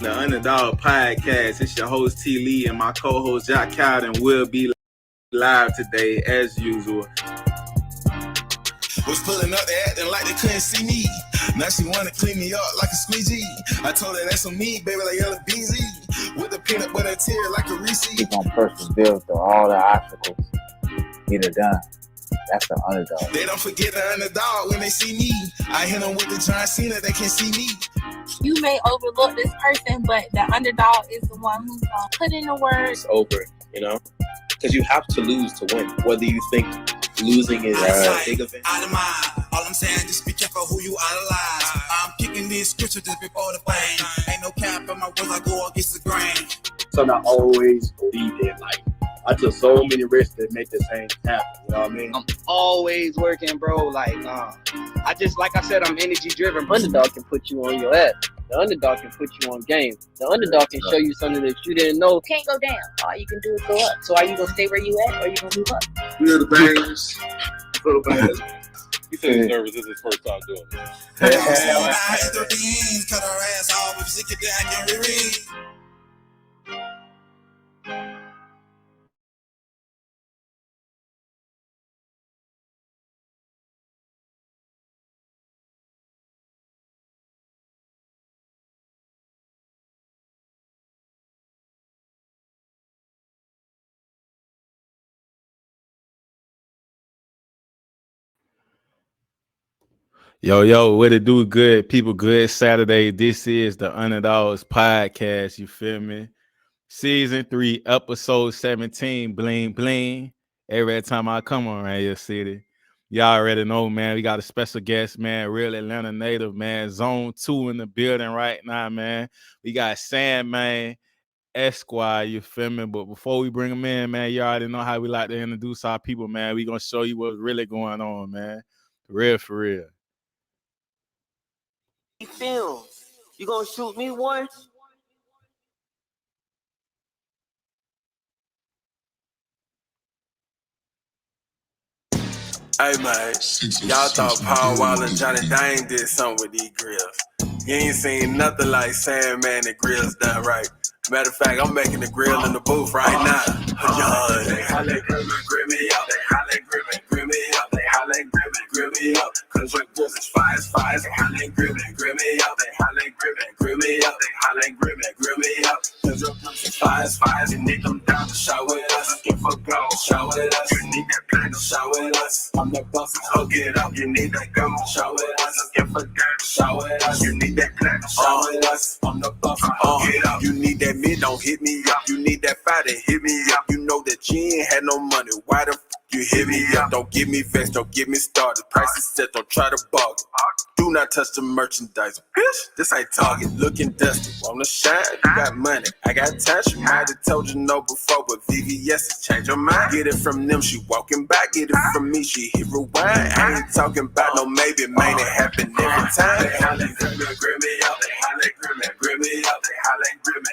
The Underdog Podcast. It's your host T. Lee and my co-host Jack Cowden will be live today as usual. Was pulling up, they acting like they couldn't see me. Now she wanna clean me up like a squeegee. I told her that's on me, baby, like yellow BZ. With the peanut butter tear like a Reese. Keep on persevere through all the obstacles. Get it done. That's the underdog. They don't forget the underdog when they see me. I hit them with the John Cena, they can see me. You may overlook this person, but the underdog is the one who's gonna put in the work. It's over, you know? Because you have to lose to win. Whether you think losing is a big event. Out of mind. All I'm saying, just be careful who you idolize. I'm kicking this scripture just before the fame. Ain't no cap in my words, I go against the grain. So I always believed in life. I took so many risks to make this thing happen. You know what I mean? I'm always working, bro. Like I said, I'm energy driven. Underdog can put you on your ass. The underdog can put you on game. The underdog can show you something that you didn't know. Can't go down. All you can do is go up. So are you gonna stay where you at, or are you gonna move up? Feel the bangers. Feel the bangers. He said he's nervous. This is his first time doing it. I had 13, cut her ass off. If she could do, I can reread. Yo, what it do, good people, good Saturday. This is the Underdogs Podcast, you feel me? Season 3, episode 17, Bling Bling. Every time I come around your city, y'all already know, man, we got a special guest, man, real Atlanta native, man, Zone 2 in the building right now, man. We got Sandman Esquire, you feel me? But before we bring him in, man, you already know how we like to introduce our people, man. We gonna show you what's really going on, man. For real. Films. You gonna shoot me one? Hey man, y'all thought Paul Wall and Johnny Dane did something with these grills. You ain't seen nothing like Sandman and grills done right. Matter of fact, I'm making the grill in the booth right now. They holler, grill me up. They holler, grill me up. They holler, grill me up. Cause your grills is fire. They holler, grill me up. They holler, grill me up. They holler, grill me up. Cause your grills is fire. You need them down to show with us. Give a go, show with us. You need that plan to show with us. I'm the boss, hook it up. You need that go, show with us. Give a go, show with us. You need that plan to show with us. I'm the boss, hook it up. You need that mid, don't hit me up. You need that fight to hit me up. You know that you ain't had no money. Why the f you hit me up? Don't get me vexed, don't get me started. Price is set, don't try to bargain. Do not touch the merchandise. Bitch, this ain't Target. Looking dusty, wanna shine? You got money, I got touch. You might have told you no before, but VVS has changed your mind. Get it from them, she walking back. Get it from me, she hit rewind. I ain't talking about no maybe, man, it happen every time. They holler, grill me up. They holler, grill me up. They holler,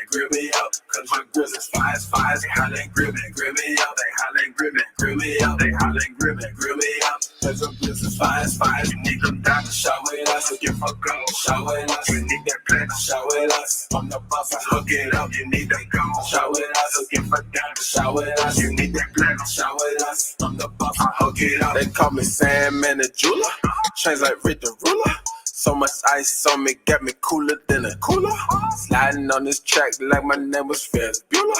grill me up. Cause my grills is fire. They holler, grill me up. They holler, grill me up. They holler, grill me up. Cause my grills is fire. You need them down to show with us. Give a go, show with us. You need that plan to show with us. I'm the boss, I hook it up. You need that go, show with us. Give a down to show with us. You need that plan to show with us. I'm the boss, I hook it up. They call me Sandman the jeweler. Chains like Rick the ruler. So much ice on me, got me cooler than a cooler. Sliding on this track like my name was Ferris Bueller.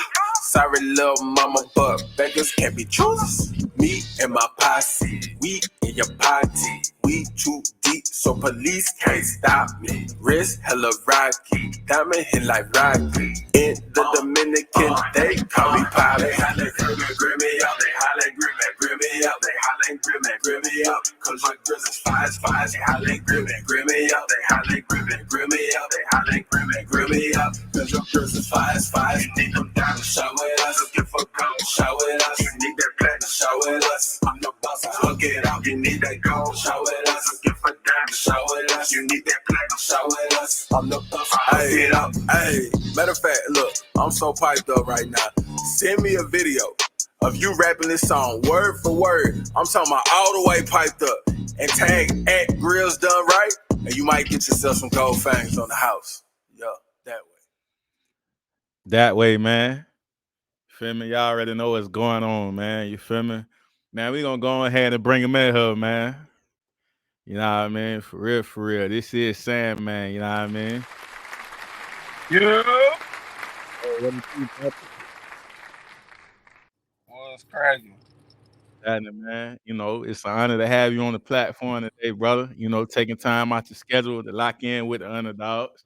Sorry, little mama, but beggars can't be choosers. Me and my posse, we in your party. We too deep, so police can't stop me. Wrist hella rocky, diamond hit like Rocky. In the Dominican, they call me Poppy. They holler, grill me up. They holler, grill me up. They holler, grill me up. Cause my grills is fire. They holler, grill me up. They holler, grill me up. They holler, grill me up. Cause your grills is fire. You need them down to show with us. Give a go, show with us. You need that plan to show with us. I'm the boss, I hook it up. You need that go, show with us. Give a damn to show with us. You need that plan to show with us. I'm the boss, I hook it up. Hey, matter of fact, look, I'm so piped up right now. Send me a video of you rapping this song word for word. I'm talking about all the way piped up. And tag at Grills Done Right, and you might get yourself some gold fangs on the house. Yeah, that way. That way, man. Feel me? Y'all already know what's going on, man. You feel me? Now we gonna go ahead and bring him in here, man. You know what I mean? For real, for real. This is Sandman, you know what I mean? Yeah. Hey, what do you think? What's cracking? Man. You know, it's an honor to have you on the platform today, brother. You know, taking time out your schedule to lock in with the underdogs.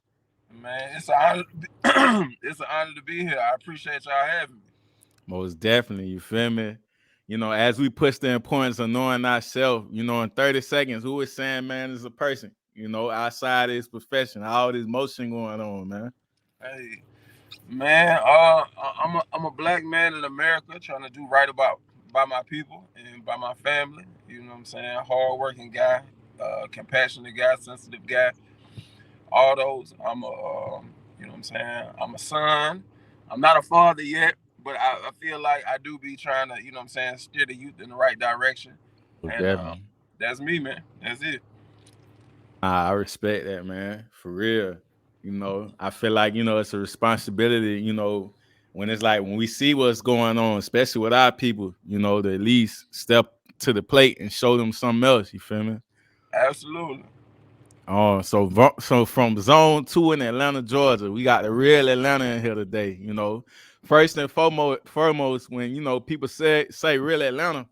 Man, it's an honor. It's an honor to be here. I appreciate y'all having me. Most definitely, you feel me? You know, as we push the importance of knowing ourselves, you know, in 30 seconds, who is Sandman as a person? You know, outside of his profession, all this motion going on, man. Hey, man, I'm a black man in America trying to do right about by my people and by my family. You know what I'm saying? Hardworking guy, compassionate guy, sensitive guy. All those. You know what I'm saying? I'm a son. I'm not a father yet, but I feel like I do be trying to, you know what I'm saying, steer the youth in the right direction. Most And definitely. that's me, man. That's it. I respect that, man. For real. You know, I feel like, you know, it's a responsibility, you know, when it's like when we see what's going on, especially with our people, you know, to at least step to the plate and show them something else. You feel me? Absolutely. So from Zone 2 in Atlanta, Georgia, we got the real Atlanta in here today. You know, first and foremost, when you know people say real Atlanta,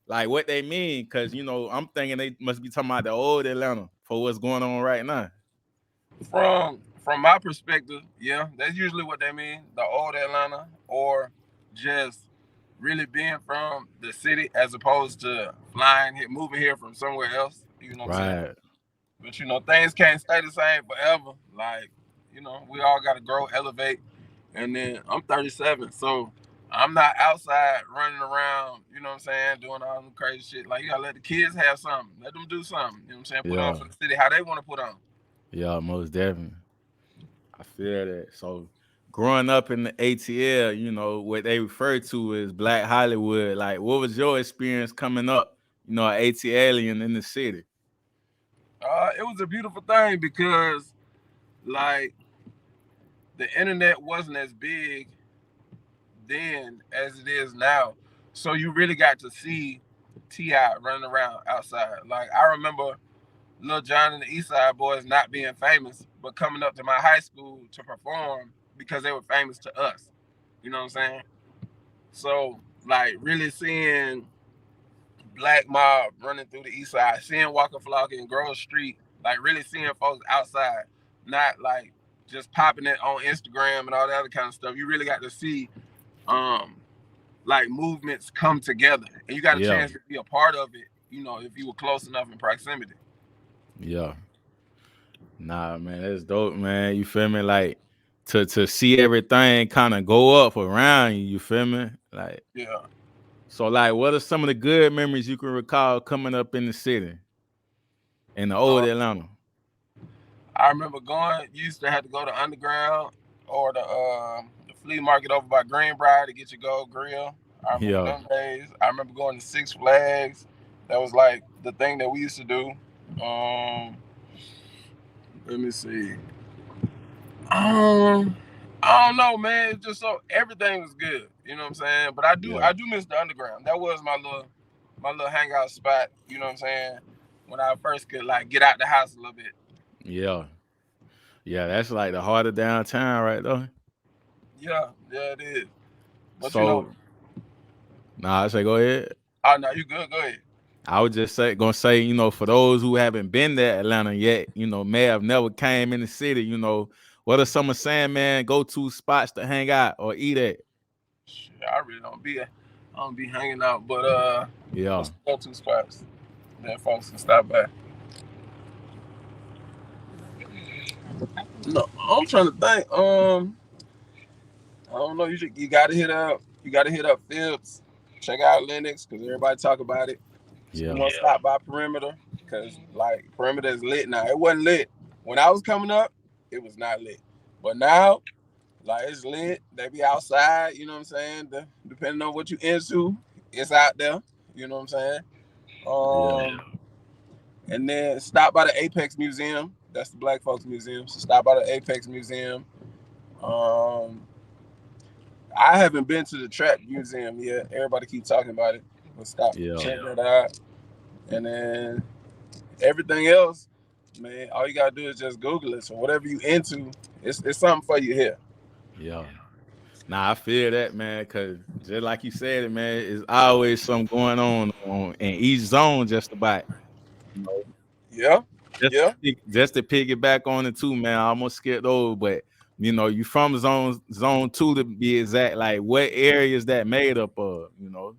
like what they mean, because you know I'm thinking they must be talking about the old Atlanta for what's going on right now. From my perspective, yeah, that's usually what they mean, the old Atlanta, or just really being from the city as opposed to flying here, moving here from somewhere else. You know what I'm saying? Right. But you know, things can't stay the same forever. Like, you know, we all got to grow, elevate. And then I'm 37, so I'm not outside running around. You know what I'm saying? Doing all them crazy shit. Like, you gotta let the kids have something. Let them do something. You know what I'm saying? Put on Yeah. for the city how they want to put on. Yeah. Most definitely. I feel that. So growing up in the ATL, you know what they refer to as Black Hollywood. Like, what was your experience coming up? You know, an ATLian in the city. It was a beautiful thing because, like, the internet wasn't as big then as it is now. So you really got to see T.I. running around outside. Like, I remember Lil Jon and the East Side Boys not being famous, but coming up to my high school to perform because they were famous to us. You know what I'm saying? So, like, really seeing Black Mob running through the East Side, seeing Walker Flocka and Grove Street, like really seeing folks outside, not like just popping it on Instagram and all that other kind of stuff. You really got to see um like movements come together, and you got a Yeah. chance to be a part of it. You know, if you were close enough in proximity. Yeah. Nah, man, that's dope, man. You feel me? Like to see everything kind of go up around you. You feel me? Like Yeah. so, like, what are some of the good memories you can recall coming up in the city in the old Uh, Atlanta? I remember going. Used to have to go to Underground or the flea market over by Greenbrier to get your gold grill. I remember Yeah, them days. I remember going to Six Flags. That was like the thing that we used to do. Um, Let me see. Um, I don't know, man. It's just so everything was good. You know what I'm saying? But yeah, I do miss the Underground. That was my little hangout spot. You know what I'm saying? When I first could like get out the house a little bit. yeah, yeah. That's like the heart of downtown, right though. Yeah, yeah, it is. But you know, So, nah, I say go ahead. oh no, you good? Go ahead. I would just gonna say, you know, for those who haven't been to Atlanta yet, you know, may have never came in the city, you know, what are some of Sandman go-to spots to hang out or eat at? Shit, I really I don't be hanging out, but Yeah, what's the go-to spots that folks can stop by? No, I'm trying to think. I don't know. You gotta hit up Phipps. Check out Linux because everybody talk about it. You yeah, want to stop by Perimeter because like Perimeter is lit now. It wasn't lit when I was coming up. It was not lit, but now like it's lit. They be outside. You know what I'm saying? Depending on what you into, it's out there. You know what I'm saying? yeah, And then stop by the Apex Museum. That's the Black Folks Museum. So stop by the Apex Museum. Um, I haven't been to the trap museum yet. Everybody keep talking about it. But stop, Yeah, check that out. And then everything else, man, all you gotta do is just Google it. So whatever you into, it's something for you here. yeah. Nah, I feel that, man, because just like you said it, man, it's always something going on in each zone just about. You know, Yeah, just yeah. just to piggyback on it too, man. I almost skipped over, but you know, you from zone two to be exact. Like, what areas that made up of? You know.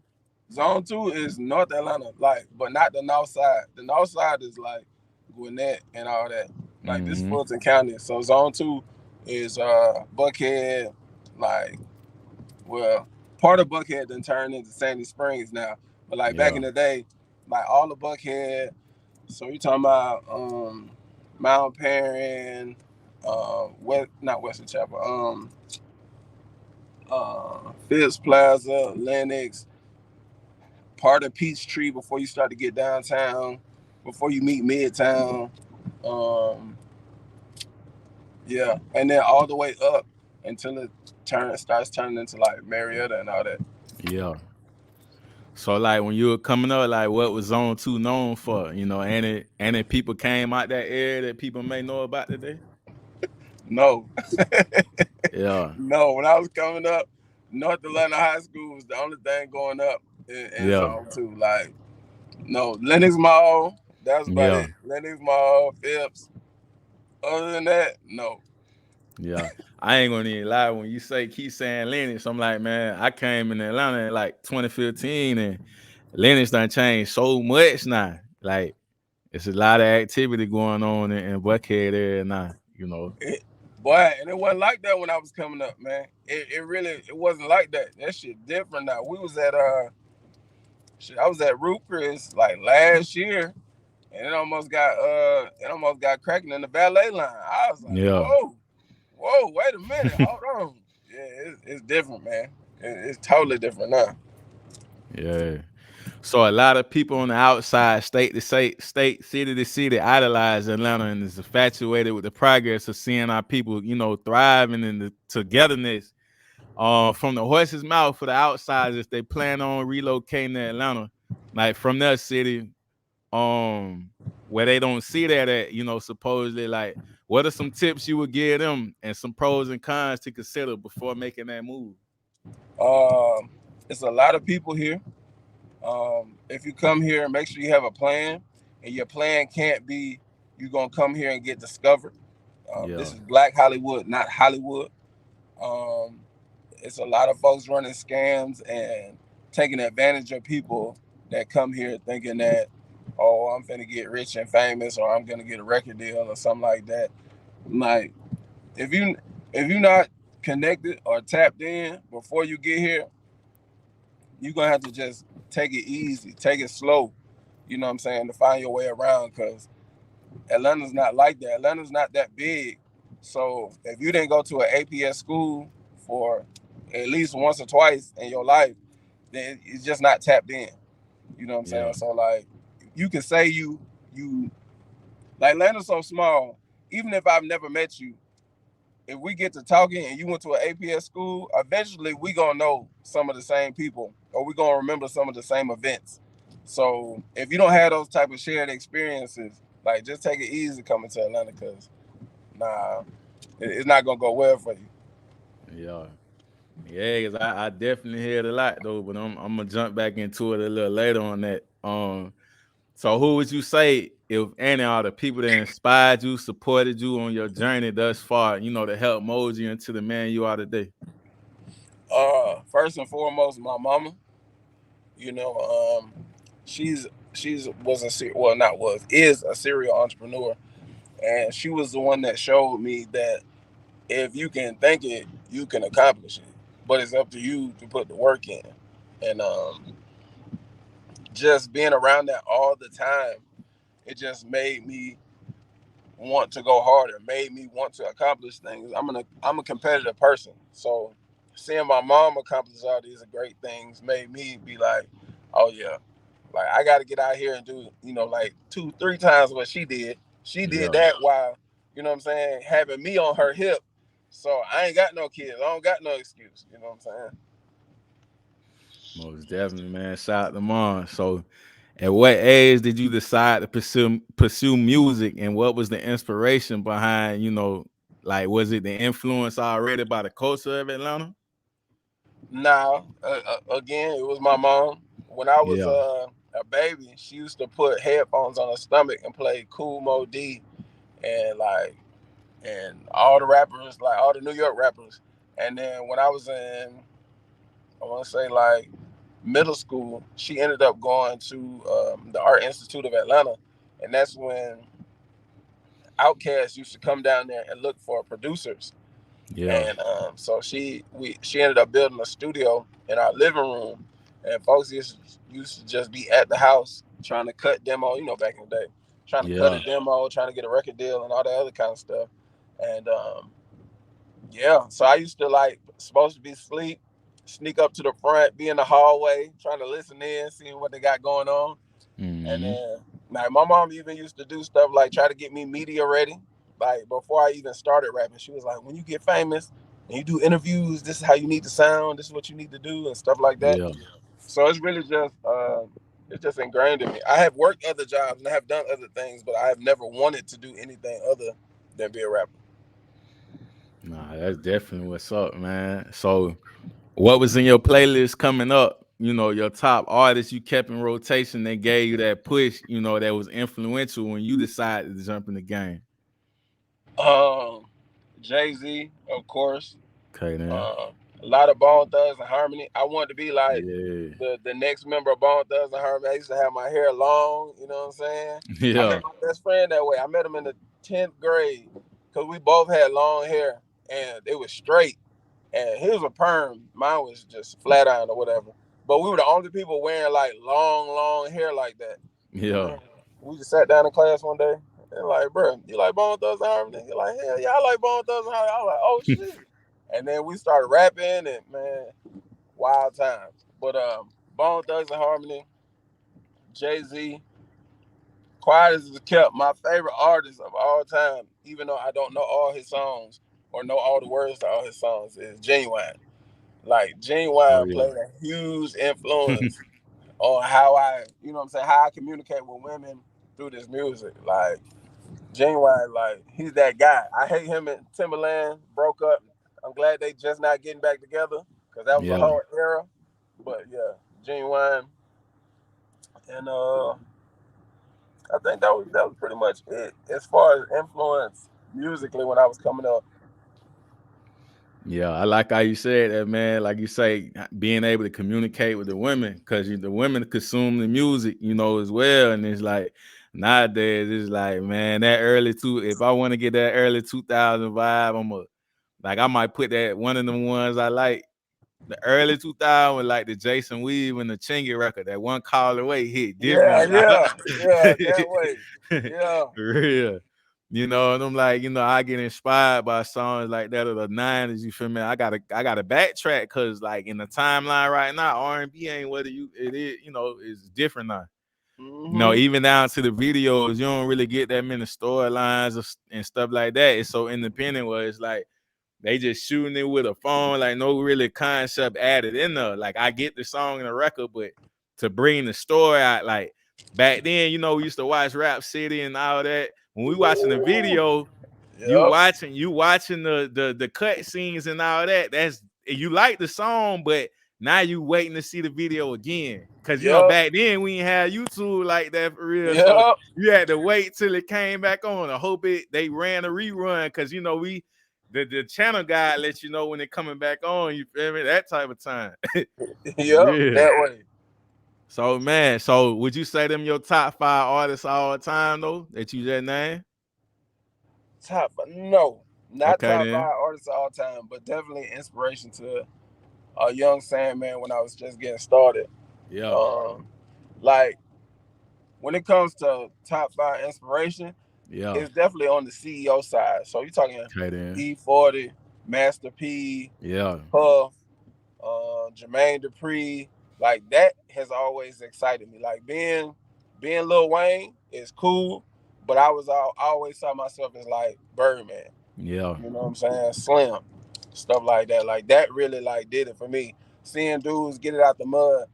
Zone two is North Atlanta, like, but not the north side. The north side is like Gwinnett and all that. Like this Mm-hmm. Fulton County. So zone two is Buckhead, like, well, part of Buckhead then turned into Sandy Springs now. But like back Yeah. in the day, like all of Buckhead, so you talking about Mount Perrin, not Western Chapel, Phipps Plaza, Lenox, part of Peachtree before you start to get downtown, before you meet Midtown. Um, yeah, and then all the way up until it starts turning into like Marietta and all that. Yeah. So like when you were coming up, like what was zone two known for? You know, and people came out that area that people may know about today. No, Yeah. no. When I was coming up, North Atlanta High School was the only thing going up in Yeah. Zone 2. Like, no, Lenox Mall, that was about Yeah. it. Lenox Mall, Phipps. Other than that, no. Yeah. I ain't gonna even lie. When you keep saying Lennox, I'm like, man, I came in Atlanta in like 2015 and Lennox done changed so much now. Like, it's a lot of activity going on in Buckhead area now, you know. It, boy, and it wasn't like that when I was coming up, man. It really it wasn't like that. That shit different now. We was at I was at Root Chris like last year, and it almost got cracking in the ballet line. I was like, Yeah. whoa, wait a minute, hold on. Yeah, it's different, man. It's totally different now. Yeah. So a lot of people on the outside, state to state, city to city, idolize Atlanta and is infatuated with the progress of seeing our people, you know, thriving in the togetherness. From the horse's mouth for the outsiders, they plan on relocating to Atlanta, like from their city, where they don't see that at, you know, supposedly. Like, what are some tips you would give them and some pros and cons to consider before making that move? Um, it's a lot of people here. If you come here, make sure you have a plan, and your plan can't be you're gonna come here and get discovered. This Yeah, is Black Hollywood, not Hollywood. Um, it's a lot of folks running scams and taking advantage of people that come here thinking that, oh, I'm gonna get rich and famous, or I'm gonna get a record deal or something like that. Like, if you if you're not connected or tapped in before you get here, you're gonna have to just take it easy, take it slow. You know what I'm saying, to find your way around, because Atlanta's not like that. Atlanta's not that big. So if you didn't go to an APS school for at least once or twice in your life, then it's just not tapped in. You know what I'm saying? yeah, So like, you can say you like, Atlanta's so small. Even if I've never met you, if we get to talking and you went to an APS school, eventually we gonna know some of the same people, or we gonna remember some of the same events. So if you don't have those type of shared experiences, like, just take it easy coming to Atlanta, because nah, it's not gonna go well for you. yeah. Yeah, because I definitely heard a lot though, but I'm gonna jump back into it a little later on that. So who would you say, if any, are the people that inspired you, supported you on your journey thus far, you know, to help mold you into the man you are today? First and foremost, my mama. You know, she's was well, not was, is a serial entrepreneur, and she was the one that showed me that if you can think it, you can accomplish it. But it's up to you to put the work in. And just being around that all the time, it just made me want to go harder, made me want to accomplish things. I'm a competitive person. So seeing my mom accomplish all these great things made me be like, oh yeah, like, I gotta get out here and do, like 2-3 times what she did. She did Yeah, that while, you know what I'm saying, having me on her hip. So I ain't got no kids. I don't got no excuse. You know what I'm saying? Most definitely, man. Shout out to mom. So, at what age did you decide to pursue music, and what was the inspiration behind? Like, was it the influence already by the culture of Atlanta? Now, again, it was my mom. When I was Yeah, a baby, she used to put headphones on her stomach and play Cool Mo D and all the rappers, like all the New York rappers. And then when I was in, I want to say like middle school, she ended up going to the Art Institute of Atlanta, and that's when Outkast used to come down there and look for producers. yeah, And so she ended up building a studio in our living room, and folks used to just be at the house trying to cut demo. You know, back in the day, trying to cut a yeah, demo, trying to get a record deal, and all that other kind of stuff. And yeah, so I used to like supposed to be asleep, sneak up to the front, be in the hallway, trying to listen in, seeing what they got going on. And mm-hmm. then like my mom even used to do stuff like try to get me media ready. Like before I even started rapping, she was like, when you get famous and you do interviews, this is how you need to sound, this is what you need to do, and stuff like that. Yeah, So it's really just it's just ingrained in me. I have worked other jobs and I have done other things, but I have never wanted to do anything other than be a rapper. nah, that's definitely what's up, man. So, what was in your playlist coming up? Your top artists you kept in rotation that gave you that push. That was influential when you decided to jump in the game. Um, Jay-Z, of course. Okay, then. A lot of Bone Thugs and Harmony. I wanted to be like Yeah, the next member of Bone Thugs and Harmony. I used to have my hair long, you know what I'm saying? I yeah, met my best friend that way. I met him in the 10th grade because we both had long hair and it was straight. And his was a perm, mine was just flat iron or whatever. But we were the only people wearing like long hair like that. yeah, And we just sat down in class one day and like, bro, you like Bone Thugs and Harmony? You're like, hell yeah, I like Bone Thugs and Harmony. I was like, oh shit. And then we started rapping and man, wild times. But Bone Thugs and Harmony, Jay Z, Quiet as it kept, my favorite artist of all time, even though I don't know all his songs or know all the words to all his songs, is Genuine. Like oh Genuine yeah, played a huge influence on how I, you know what I'm saying, how I communicate with women through this music. Like Genuine, like he's that guy. I hate him and Timberland broke up. I'm glad they just not getting back together because that was a yeah, whole era. But yeah, Genuine, and I think that was pretty much it as far as influence musically when I was coming up. yeah. I like how you said that, man. Like you say, being able to communicate with the women, because the women consume the music, as well. And it's like nowadays, it's like, man, that early two. If I want to get that early 2000 vibe, I might put that one of the ones I like. The early 2000, like the Jason Weave and the Chingy record, that one call away hit Yeah, different. yeah, that way. Yeah, Real. And I'm like, I get inspired by songs like that of the 90s. You feel me? I gotta backtrack because like in the timeline right now, R&B ain't what it is, it's different now. hmm Even down to the videos, you don't really get that many storylines and stuff like that. It's so independent where it's like they just shooting it with a phone, like no really concept added in there. Like I get the song and the record, but to bring the story out, like back then, we used to watch Rap City and all that. When we watching the video, you Yep, watching the cut scenes and all that. That's you like the song, but now you waiting to see the video again. Cause yep, back then we ain't had YouTube like that for real. So yep, you had to wait till it came back on. I hope they ran a rerun because we the channel guide lets you know when they're coming back on. You feel me? That type of time. yep, Real. that way. So man, so would you say them your top 5 artists all the time though that you just named? No, not Okay top then. five artists of all time, but definitely inspiration to a young Sandman when I was just getting started. Yeah. Um, like when it comes to top five inspiration, Yeah. it's definitely on the CEO side. So you're talking Okay then. E40, Master P, Yeah. Puff, Jermaine Dupri, like that has always excited me. Like being Lil Wayne is cool, but I always saw myself as like Birdman. Yeah. You know what I'm saying? Slim. Stuff like that. Like that really like did it for me. Seeing dudes get it out the mud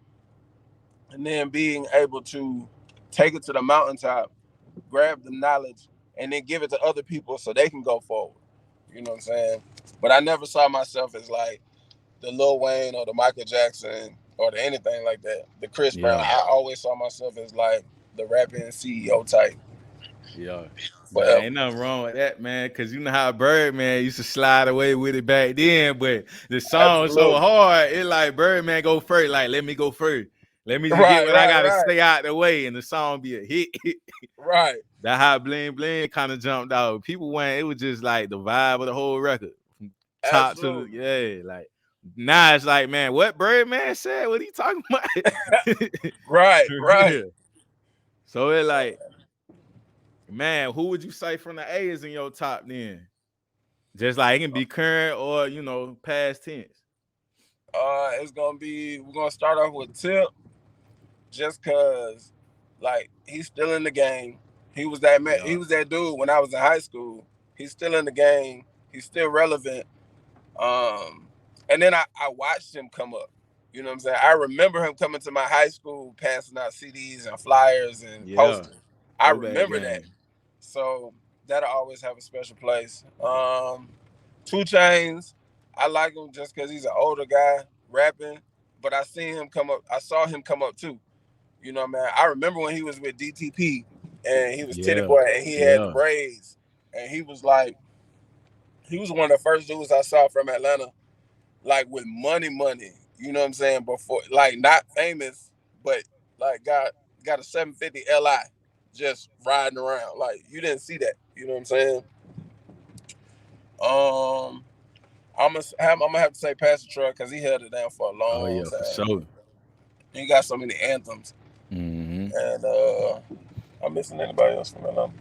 and then being able to take it to the mountaintop, grab the knowledge, and then give it to other people so they can go forward. You know what I'm saying? But I never saw myself as like the Lil Wayne or the Michael Jackson or the anything like that. The Chris Brown. Yeah. I always saw myself as like the rapping CEO type Yeah. But forever. ain't nothing wrong with that, man, because you know how Birdman used to slide away with it back then, but the song so Absolutely. hard, it like Birdman go first, like let me go first. Let me just get Right, what I right, gotta right, stay out the way, and the song be a hit. right. That how Bling Bling kind of jumped out. People went, it was just like the vibe of the whole record. From top to the Absolutely. like now it's like, man, what Birdman said? What he talking about? Right, For right. real. So it So like, man, who would you say from the A's in your top then? Just like it can be current or past tense. it's gonna be we're gonna start off with Tip just cause like he's still in the game. He was that man, he Yeah, was that dude when I was in high school. He's still in the game, he's still relevant. Um and then I watched him come up. You know what I'm saying? I remember him coming to my high school passing out CDs and flyers and yeah. posters. I Throwback remember that. game. So that'll always have a special place. 2 Chainz, I like him just because he's an older guy rapping, but I seen him come up. I saw him come up too. You know, man. I remember when he was with DTP and he was Titty Yeah, Boy and he had the yeah. braids and he was like, he was one of the first dudes I saw from Atlanta, like with money. You know what I'm saying? Before, like not famous, but like got a 750 Li, just riding around. Like you didn't see that. You know what I'm saying? Um, I'm gonna have to say Pastor Troy because he held it down for a Oh long yeah, for time. sure. He got so many anthems, Mm-hmm. and I'm missing anybody else from Atlanta.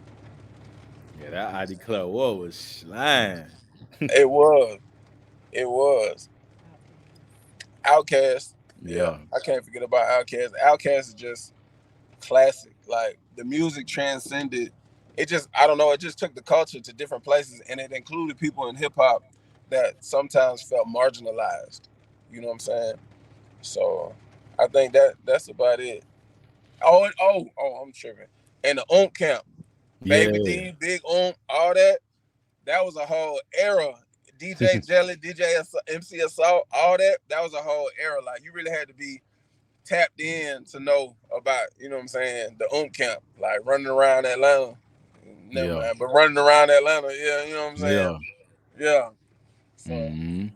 Yeah, that ID Club War was slime. It was, it was Outkast. Yeah, Yeah, I can't forget about Outkast. Outkast is just classic. Like the music transcended. It just I don't know. It just took the culture to different places, and it included people in hip hop that sometimes felt marginalized. You know what I'm saying? So I think that's about it. I'm tripping. And the camp, Baby yeah. D, Big all that. That was a whole era. DJ Jelly, MC Assault, all that. That was a whole era. Like you really had to be tapped in to know about, you know what I'm saying, the camp, like running around Atlanta. Never Yeah, mind, but running around Atlanta, yeah, you know what I'm saying? yeah. Yeah. So Mm-hmm.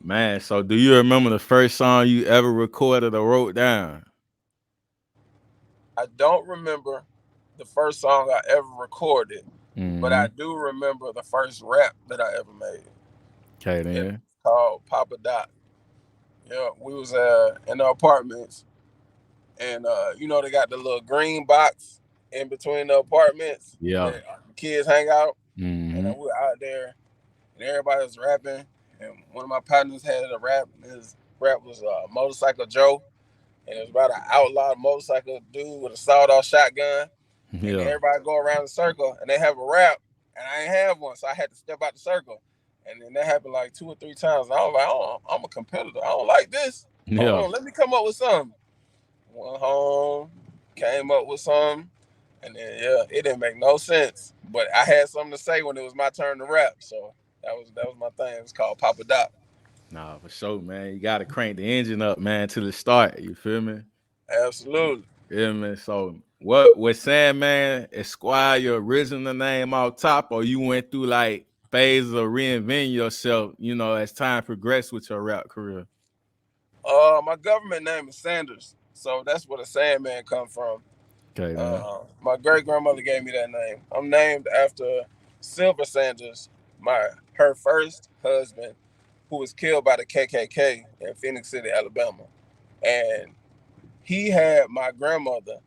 Man, so do you remember the first song you ever recorded or wrote down? I don't remember the first song I ever recorded, but I Mm-hmm. do remember the first rap that I ever made. Okay It's then. called Papa Doc. Yeah, we was in the apartments, and they got the little green box in between the apartments Yeah. where the kids hang out, and Mm-hmm. we were out there, and everybody was rapping, and one of my partners had a rap, and his rap was Motorcycle Joe, and it was about an outlaw motorcycle dude with a sawed-off shotgun, and Yeah. everybody go around the circle, and they have a rap, and I ain't have one, so I had to step out the circle. And then that happened like 2 or 3 times. And I was like, I'm a competitor. I don't like this. Hold Yeah. on, let me come up with something. Went home, came up with something, and then it didn't make no sense. But I had something to say when it was my turn to rap. So that was my thing. It was called Papa Doc. Nah, for sure, man. You gotta crank the engine up, man, to the start. You feel me? Absolutely. Yeah, man. So what was Sandman Esquire your original name out top, or you went through like phases of reinventing yourself, as time progressed with your rap career? My government name is Sanders, so that's where the Sandman come from. Okay, then. My great grandmother gave me that name. I'm named after Silver Sanders, her first husband, who was killed by the KKK in Phoenix City, Alabama. And he had my grandmother.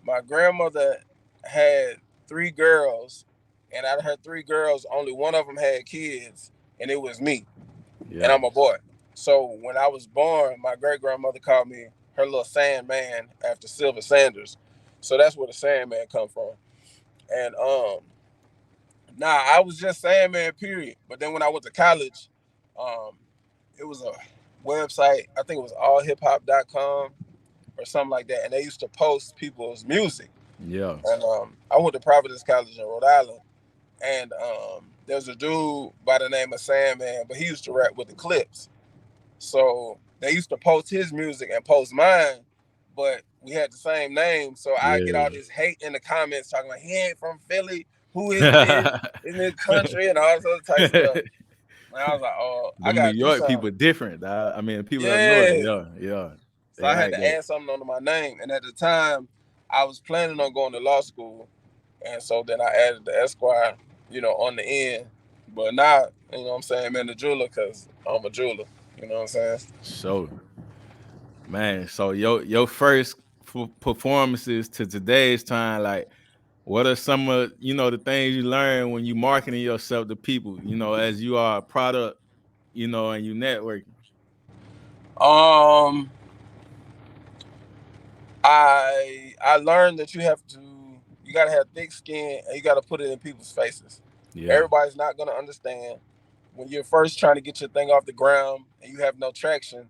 My grandmother had 3 girls, and out of her 3 girls, only one of them had kids, and it was me, and Yeah. I'm a boy. So when I was born, my great grandmother called me her little Sandman after Silver Sanders. So that's where the Sandman come from. And Nah, I was just Sandman, period. But then when I went to college, um, it was a website. I think it was allhiphop.com or something like that, and they used to post people's music. Yeah. And I went to Providence College in Rhode Island, and there's a dude by the name of Sandman, but he used to rap with the Clips. So they used to post his music and post mine, but we had the same name. So I get all Yeah. this hate in the comments talking about he ain't from Philly. Who is this? Isn't it country and all this other type stuff? And I was like, oh, I Them New gotta do York people something. different, dog. I mean, people up north, Yeah. yeah, yeah. So They I had like to that. add something onto my name. And at the time, I was planning on going to law school. And so then I added the Esquire, on the end. But now, what I'm saying, man, the jeweler, because I'm a jeweler. You know what I'm saying? So, man, so your first performances to today's time, like, what are some of the things you learn when you marketing yourself to people? As you are a product, and you networking. Um, I learned that you gotta have thick skin and you gotta put it in people's faces. Yeah, Everybody's not gonna understand when you're first trying to get your thing off the ground and you have no traction.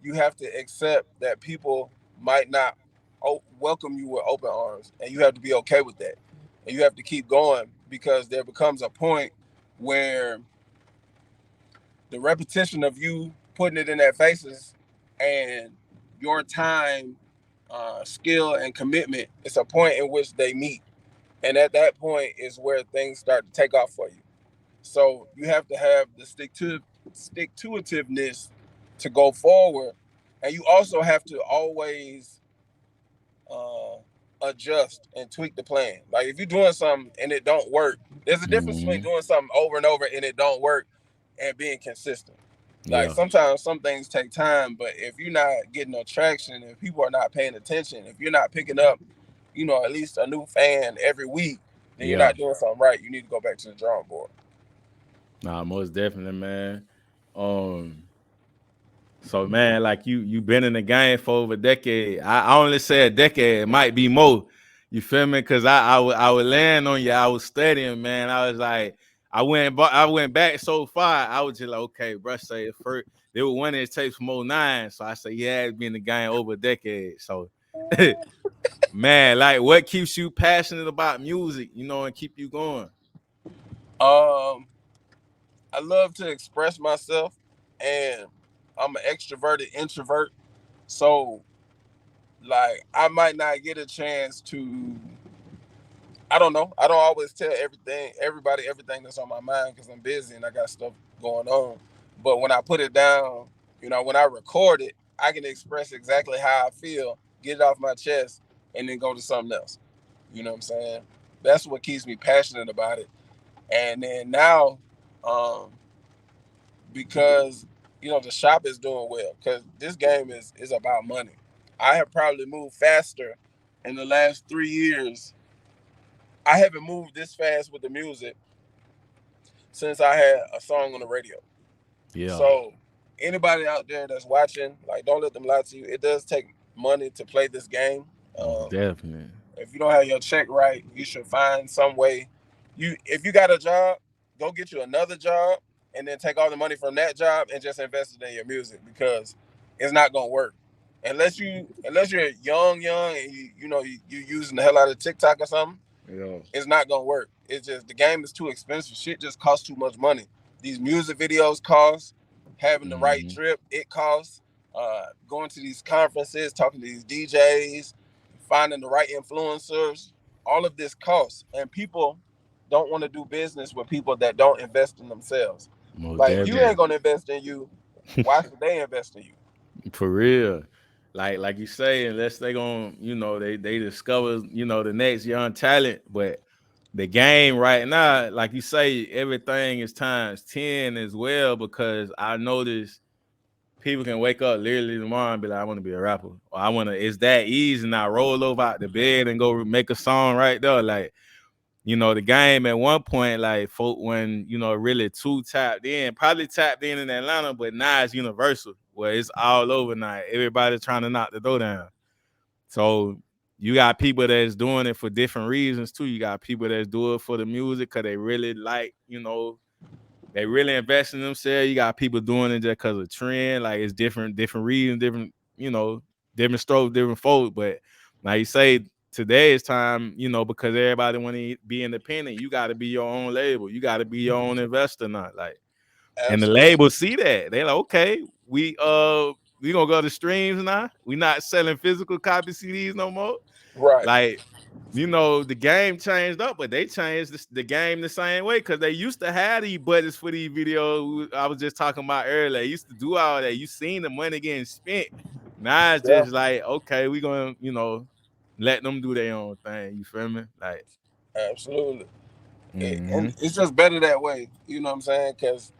You have to accept that people might not welcome you with open arms, and you have to be okay with that. And you have to keep going because there becomes a point where the repetition of you putting it in their faces and your time, skill, and commitment, it's a point in which they meet. And at that point is where things start to take off for you. So you have to have the stick to itiveness to go forward. And you also have to always uh, adjust and tweak the plan. Like if you're doing something and it don't work, there's a difference between hmm doing something over and over and it don't work and being consistent. Like yeah, sometimes some things take time, but if you're not getting no traction, if people are not paying attention, if you're not picking up, at least a new fan every week, then you're yeah. not doing something right. You need to go back to the drawing board. Nah, most definitely, man. Um, So man, like you been in the game for over a decade. I only say a decade, it might be more. You feel me? Cause I would land on you. I was studying, man. I was like, I went back so far. I was just like, okay, bro, say it first. They were winning his tapes from '09. So I said, yeah, it's been in the game over a decade. So man, like what keeps you passionate about music, and keep you going? Um, I love to express myself, and I'm an extroverted introvert. So, like, I might not get a chance to. I don't know. I don't always tell everybody, everything that's on my mind because I'm busy and I got stuff going on. But when I put it down, when I record it, I can express exactly how I feel, get it off my chest, and then go to something else. You know what I'm saying? That's what keeps me passionate about it. And then now, um, because the shop is doing well, because this game is about money. I have probably moved faster in the last 3 years. I haven't moved this fast with the music since I had a song on the radio. Yeah, So anybody out there that's watching, like, don't let them lie to you. It does take money to play this game. most definitely. If you don't have your check right, you should find some way. If you got a job, go get you another job and then take all the money from that job and just invest it in your music because it's not gonna work. Unless you're young and you using the hell out of TikTok or something, Yeah. it's not gonna work. It's just the game is too expensive. Shit just costs too much money. These music videos cost. Having the right hmm drip, it costs. Going to these conferences, talking to these DJs, finding the right influencers, all of this costs. And people don't want to do business with people that don't invest in themselves. Most Like if you ain't definitely. gonna invest in you, why should they invest in you? For real. Like you say, unless they gonna, they discover, the next young talent. But the game right now, like you say, everything is times 10 as well, because I notice people can wake up literally tomorrow and be like, I want to be a rapper. Or it's that easy and I roll over out the bed and go make a song right there. Like, the game at one point, like folk when, really too tapped in, probably tapped in Atlanta, but now it's universal where it's all over now. Everybody trying to knock the door down. So you got people that's doing it for different reasons too. You got people that's do it for the music because they really like, they really invest in themselves. You got people doing it just because of trend. Like it's different reasons, different strokes, different folks. But like you say, today's time, because everybody want to be independent, you got to be your own label. You got to be your own investor, not like. And the Absolutely. labels see that. They're like, okay, we gonna go to streams now. We not selling physical copy CDs no more. Right. Like, the game changed up, but they changed the game the same way because they used to have these buttons for these videos. I was just talking about earlier. They used to do all that. You seen the money getting spent. Now it's just like, okay, we gonna, let them do their own thing. You feel me? Like, Absolutely. mm-hmm. And it's just better that way. You know what I'm saying? Because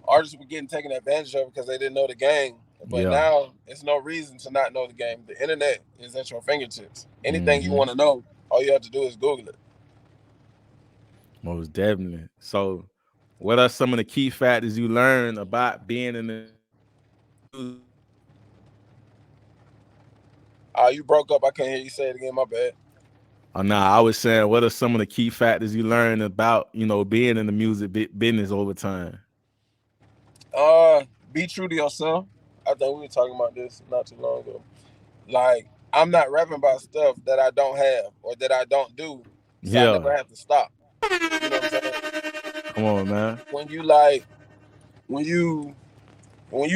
artists were getting taken advantage of because they didn't know the game. But now it's no reason to not know the game. The internet is at your fingertips. Anything you want to know, all you have to do is Google it. Most definitely. So, what are some of the key factors you learned about being in the music? You broke up. I can't hear you say it again. My bad. Oh, nah, I was saying, what are some of the key factors you learned about, being in the music business over time? Be true to yourself. I think we were talking about this not too long ago. Like, I'm not rapping about stuff that I don't have or that I don't do, so I never have to stop. You know what I'm saying? Come on, man. When you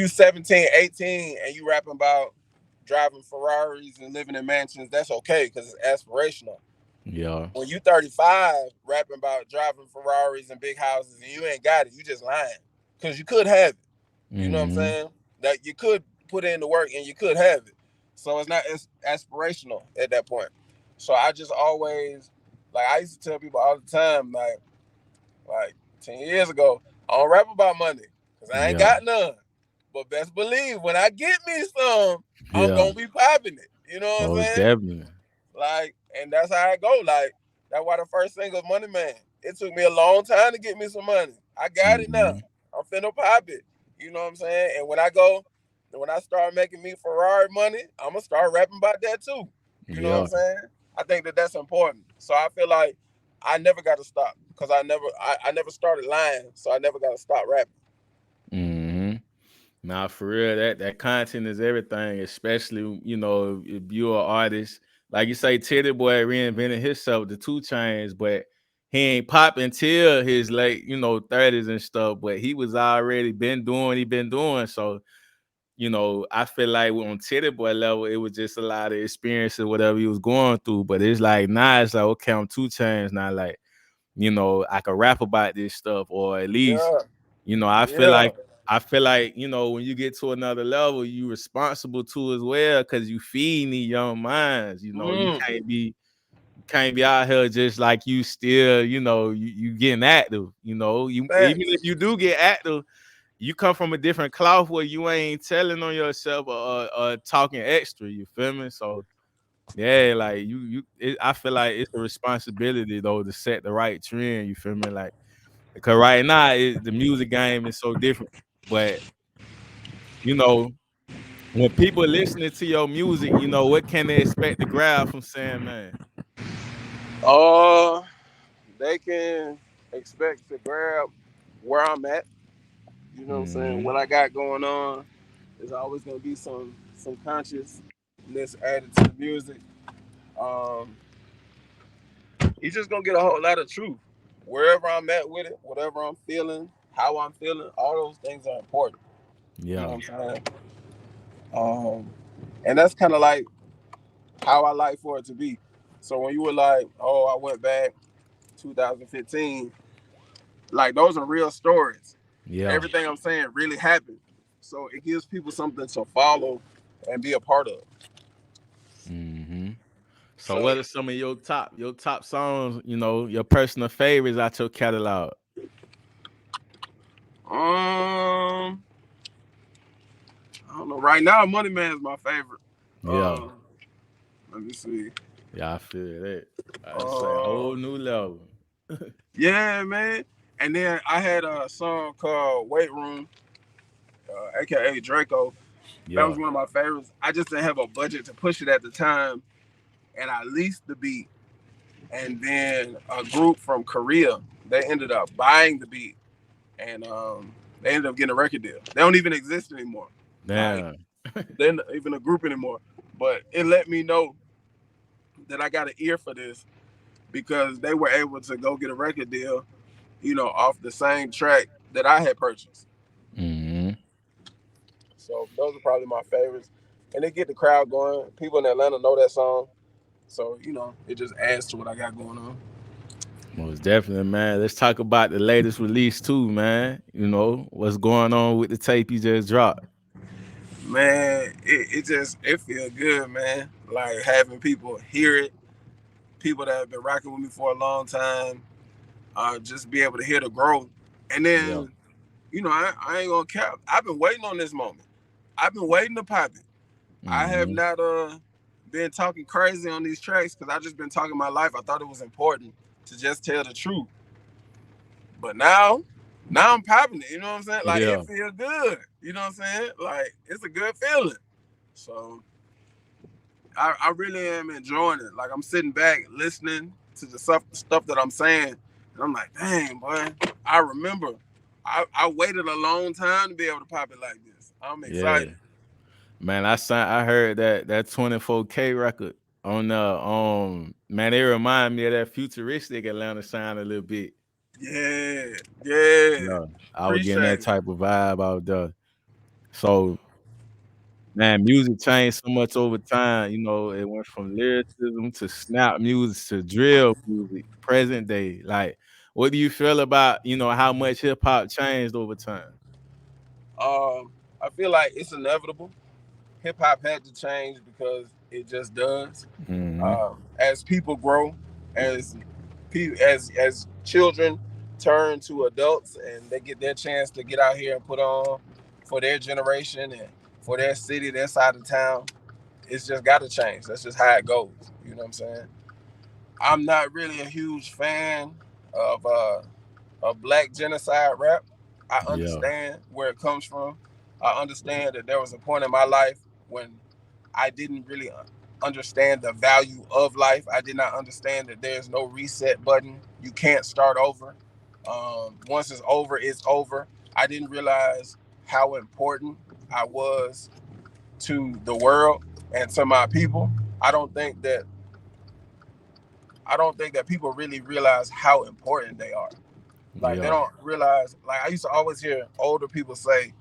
17, 18 and you rapping about driving Ferraris and living in mansions, that's okay because it's aspirational. Yeah. When you 35 rapping about driving Ferraris and big houses and you ain't got it, you just lying because you could have it. You know what I'm saying? That you could put in the work and you could have it. So it's aspirational at that point. So I just always, like, I used to tell people all the time, like 10 years ago, I don't rap about money because I ain't got none. But best believe when I get me some, I'm gonna be popping it. You know what I'm saying? Definitely. Like, and that's how I go. Like, that's why the first single, Money Man, it took me a long time to get me some money. I got it now. I'm finna pop it. You know what I'm saying? And when I start making me Ferrari money, I'm gonna start rapping about that too. You know what I'm saying? I think that's important. So I feel like I never got to stop because I never started lying, so I never got to stop rapping. Nah, for real, that content is everything, especially, if you're an artist. Like you say, Teddy Boy reinvented himself, the 2 Chainz, but he ain't pop until his late, 30s and stuff. But he was already been doing. So, I feel like on Teddy Boy level, it was just a lot of experience or whatever he was going through. But it's like now it's like, okay, I'm 2 Chainz now. Like, I can rap about this stuff, or at least, I feel like, when you get to another level, you responsible to as well because you feeding these young minds. You can't be out here just like you still, you getting active. Even if you do get active, you come from a different cloth where you ain't telling on yourself or talking extra. You feel me? So yeah, like I feel like it's a responsibility though to set the right trend. You feel me? Like, because right now the music game is so different, but when people listening to your music, what can they expect to grab from Sandman? They can expect to grab where I'm at. You know what I'm saying? What I got going on is always gonna be some consciousness added to the music. You're just gonna get a whole lot of truth. Wherever I'm at with it, whatever I'm feeling, how I'm feeling, all those things are important. Yeah. You know what I'm saying? And that's kind of like how I like for it to be. So when you were like, oh, I went back 2015, like those are real stories. Yeah. Everything I'm saying really happened. So it gives people something to follow and be a part of. So what are some of your top songs, your personal favorites out your catalog? I don't know. Right now, Money Man is my favorite. Yeah. Let me see. Yeah, I feel that. It's like a whole new level. Yeah, man. And then I had a song called Weight Room, aka Draco. That was one of my favorites. I just didn't have a budget to push it at the time. and I leased the beat. And then a group from Korea, they ended up buying the beat, and they ended up getting a record deal. They don't even exist anymore. Like Damn. they're not even a group anymore. But it let me know that I got an ear for this because they were able to go get a record deal, off the same track that I had purchased. Mm-hmm. So those are probably my favorites. And they get the crowd going. People in Atlanta know that song. So, it just adds to what I got going on. Most definitely, man. Let's talk about the latest release too, man. What's going on with the tape you just dropped. Man, it feels good, man. Like having people hear it, people that have been rocking with me for a long time, just be able to hear the growth. And Yeah. then, I ain't gonna cap. I've been waiting on this moment. I've been waiting to pop it. I have Mm-hmm. not been talking crazy on these tracks because I just been talking my life. I thought it was important to just tell the truth. But now I'm popping it. You know what I'm saying? Like it Yeah. feels good. You know what I'm saying? Like it's a good feeling. So I really am enjoying it. Like I'm sitting back listening to the stuff that I'm saying, and I'm like, dang, boy, I remember. I waited a long time to be able to pop it like this. I'm Yeah. excited. Man, I heard that 24K record on man, it remind me of that futuristic Atlanta sound a little bit. Yeah, yeah. Yeah. I was getting Appreciate that it. type of vibe out there. So man, music changed so much over time. It went from lyricism to snap music to drill music, present day. Like, what do you feel about, how much hip hop changed over time? I feel like it's inevitable. Hip hop had to change because it just does. Mm-hmm. As people grow, as as children turn to adults and they get their chance to get out here and put on for their generation and for their city, their side of town, it's just got to change. That's just how it goes. You know what I'm saying? I'm not really a huge fan of black genocide rap. I Yeah. understand where it comes from. I understand that there was a point in my life when I didn't really understand the value of life. I did not understand that there's no reset button. You can't start over. Once it's over, it's over. I didn't realize how important I was to the world and to my people. I don't think that I don't think that people really realize how important they are. Like they Yeah. don't realize. Like I used to always hear older people say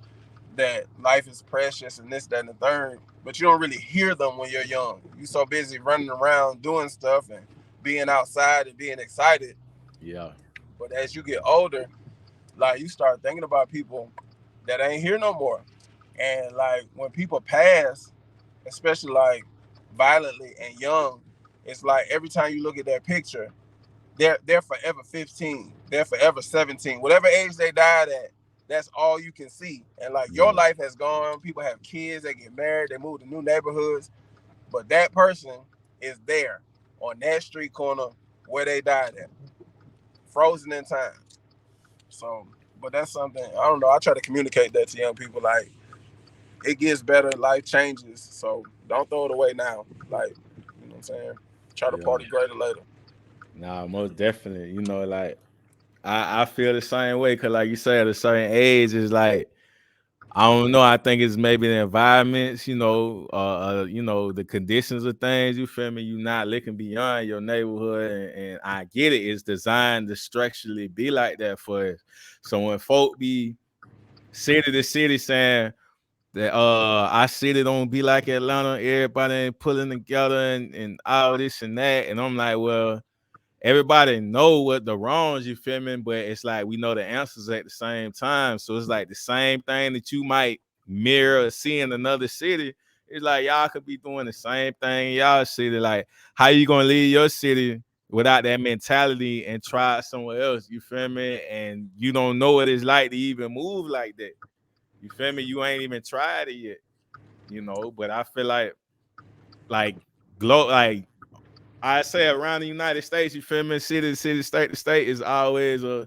that life is precious and this, that, and the third, but you don't really hear them when you're young. You're so busy running around doing stuff and being outside and being excited. Yeah. But as you get older, like you start thinking about people that ain't here no more. And like when people pass, especially like violently and young, it's like every time you look at that picture, they're forever 15, they're forever 17, whatever age they died at. That's all you can see. And like your Yeah. life has gone, people have kids, they get married, they move to new neighborhoods, but that person is there on that street corner where they died at, frozen in time. So, but that's something I don't know. I try to communicate that to young people. Like it gets better, life changes. So don't throw it away now. Like you know what I'm saying. Try to Yeah. party greater later. Nah, most definitely. Like I feel the same way because, like you said, at a certain age is like I don't know. I think it's maybe the environments, the conditions of things. You feel me? You not looking beyond your neighborhood, and I get it. It's designed to structurally be like that for us. So when folk be city to city saying that our city don't be like Atlanta, everybody ain't pulling together and all this and that, and I'm like, well, everybody know what the wrongs, you feel me? But it's like we know the answers at the same time. So it's like the same thing that you might mirror or see in another city. It's like y'all could be doing the same thing in y'all city. Like, how you gonna leave your city without that mentality and try somewhere else? You feel me? And you don't know what it's like to even move like that. You feel me? You ain't even tried it yet. But I feel like like I say around the United States, you feel me? City to city, state to state is always a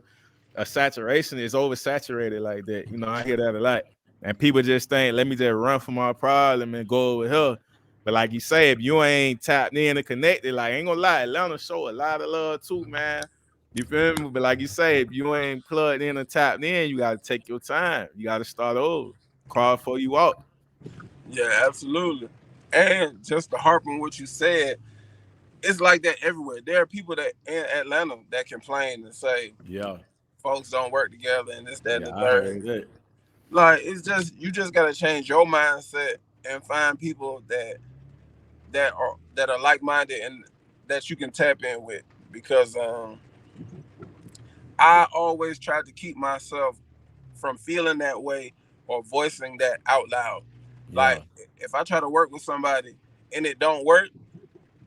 saturation. It's oversaturated like that. I hear that a lot. And people just think, let me just run from my problem and go over here. But like you say, if you ain't tapped in and connected, like ain't gonna lie, Atlanta show a lot of love too, man. You feel me? But like you say, if you ain't plugged in and tapped in, you gotta take your time. You gotta start over. Crawl before you walk. Yeah, absolutely. And just to harp on what you said, it's like that everywhere. There are people that in Atlanta that complain and say Yeah. folks don't work together and this, that, and Yeah, the I third. heard that. Like it's just you just gotta change your mindset and find people that are like minded and that you can tap in with. Because I always try to keep myself from feeling that way or voicing that out loud. Yeah. Like if I try to work with somebody and it don't work,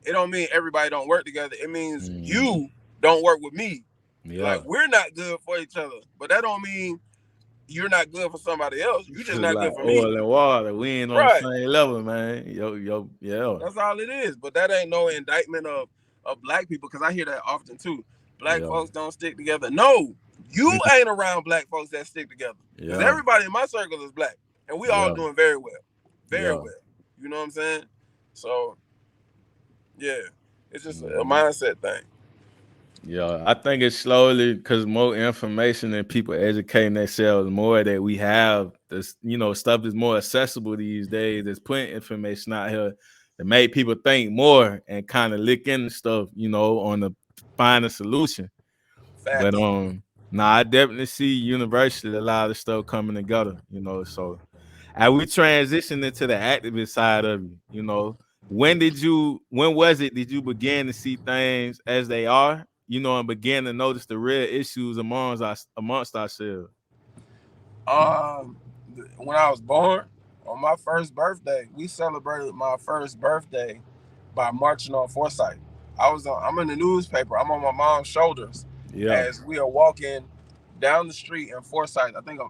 it don't mean everybody don't work together. It means Mhm. you don't work with me. Like Yeah. we're not good for each other. But that don't mean you're not good for somebody else. You just Just not like good for me. oil and water. We ain't on the Right. same level, man. Yeah. That's all it is. But that ain't no indictment of black people, because I hear that often too. Black Yeah. folks don't stick together. No, you ain't around black folks that stick together. Because Yeah. everybody in my circle is black. And we all Yeah. doing very well. Very Yeah. well. You know what I'm saying? So yeah. It's just a Mhm. mindset thing. Yeah, I think it's slowly because more information and people educating themselves more that we have this, stuff is more accessible these days. There's putting information out here that make people think more and kind of look into stuff, on the find a solution. But Facts. I definitely see universally a lot of stuff coming together, so as we transition into the activist side of you, when was it did you begin to see things as they are, and begin to notice the real issues amongst ourselves? Um, when I was born, on my first birthday, we celebrated my first birthday by marching on Forsyth. I'm in the newspaper. I'm on my mom's shoulders Yeah. as we are walking down the street in Forsyth. I think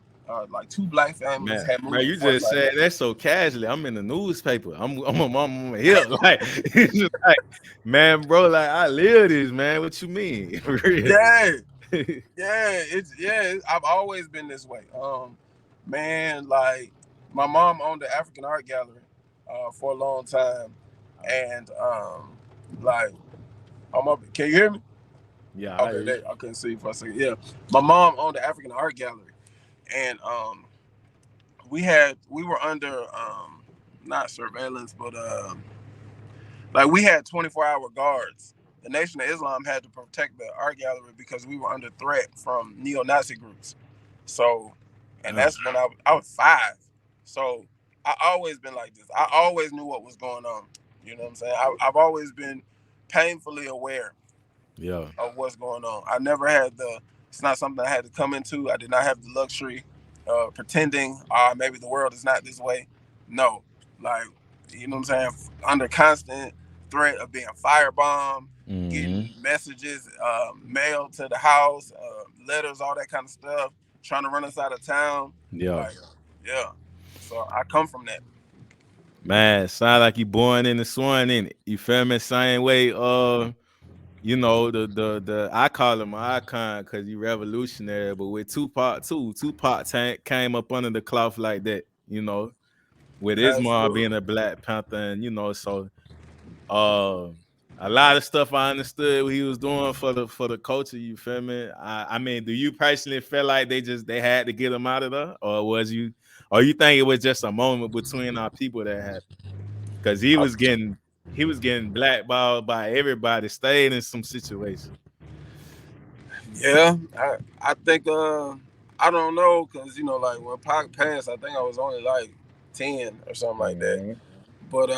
like two black families Man, had bro, moved to you just Forsyth. said that so casually. I'm in the newspaper. I'm a mom on my hip. Like, it's just like, man, bro, like I live this, man. What you mean? For real. Yeah, I've always been this way. Man, like my mom owned the African Art Gallery for a long time, and like I'm up. Can you hear me? Yeah, I Okay, hear you. I couldn't see you for a second. Yeah, my mom owned the African Art Gallery, and we were under not surveillance, but like we had 24-hour guards. The Nation of Islam had to protect the art gallery because we were under threat from neo-Nazi groups. So, and Uh, that's when I was 5. So I always been like this. I always knew what was going on. You know what I'm saying? I've always been painfully aware yeah. of what's going on. I never had it's not something I had to come into. I did not have the luxury of pretending, maybe the world is not this way. No, like, you know what I'm saying? Under constant threat of being firebombed, Mm-hmm. getting messages mailed to the house, letters, all that kind of stuff, trying to run us out of town. Yeah. Like, yeah. So I come from that. Man, sound like you born in the swan in it. You feel me? Same way. The I call him my icon because he revolutionary. But with Tupac too, came up under the cloth like that. With his mom Absolutely. being a Black Panther, and so uh, a lot of stuff I understood what he was doing for the culture. You feel me? I mean, do you personally feel like they had to get him out of there, or you think it was just a moment between our people that happened? Because he was getting blackballed by everybody, stayed in some situations. Yeah, I think I don't know, because like when Pac passed, I think I was only like 10 or something like that. Mm-hmm. But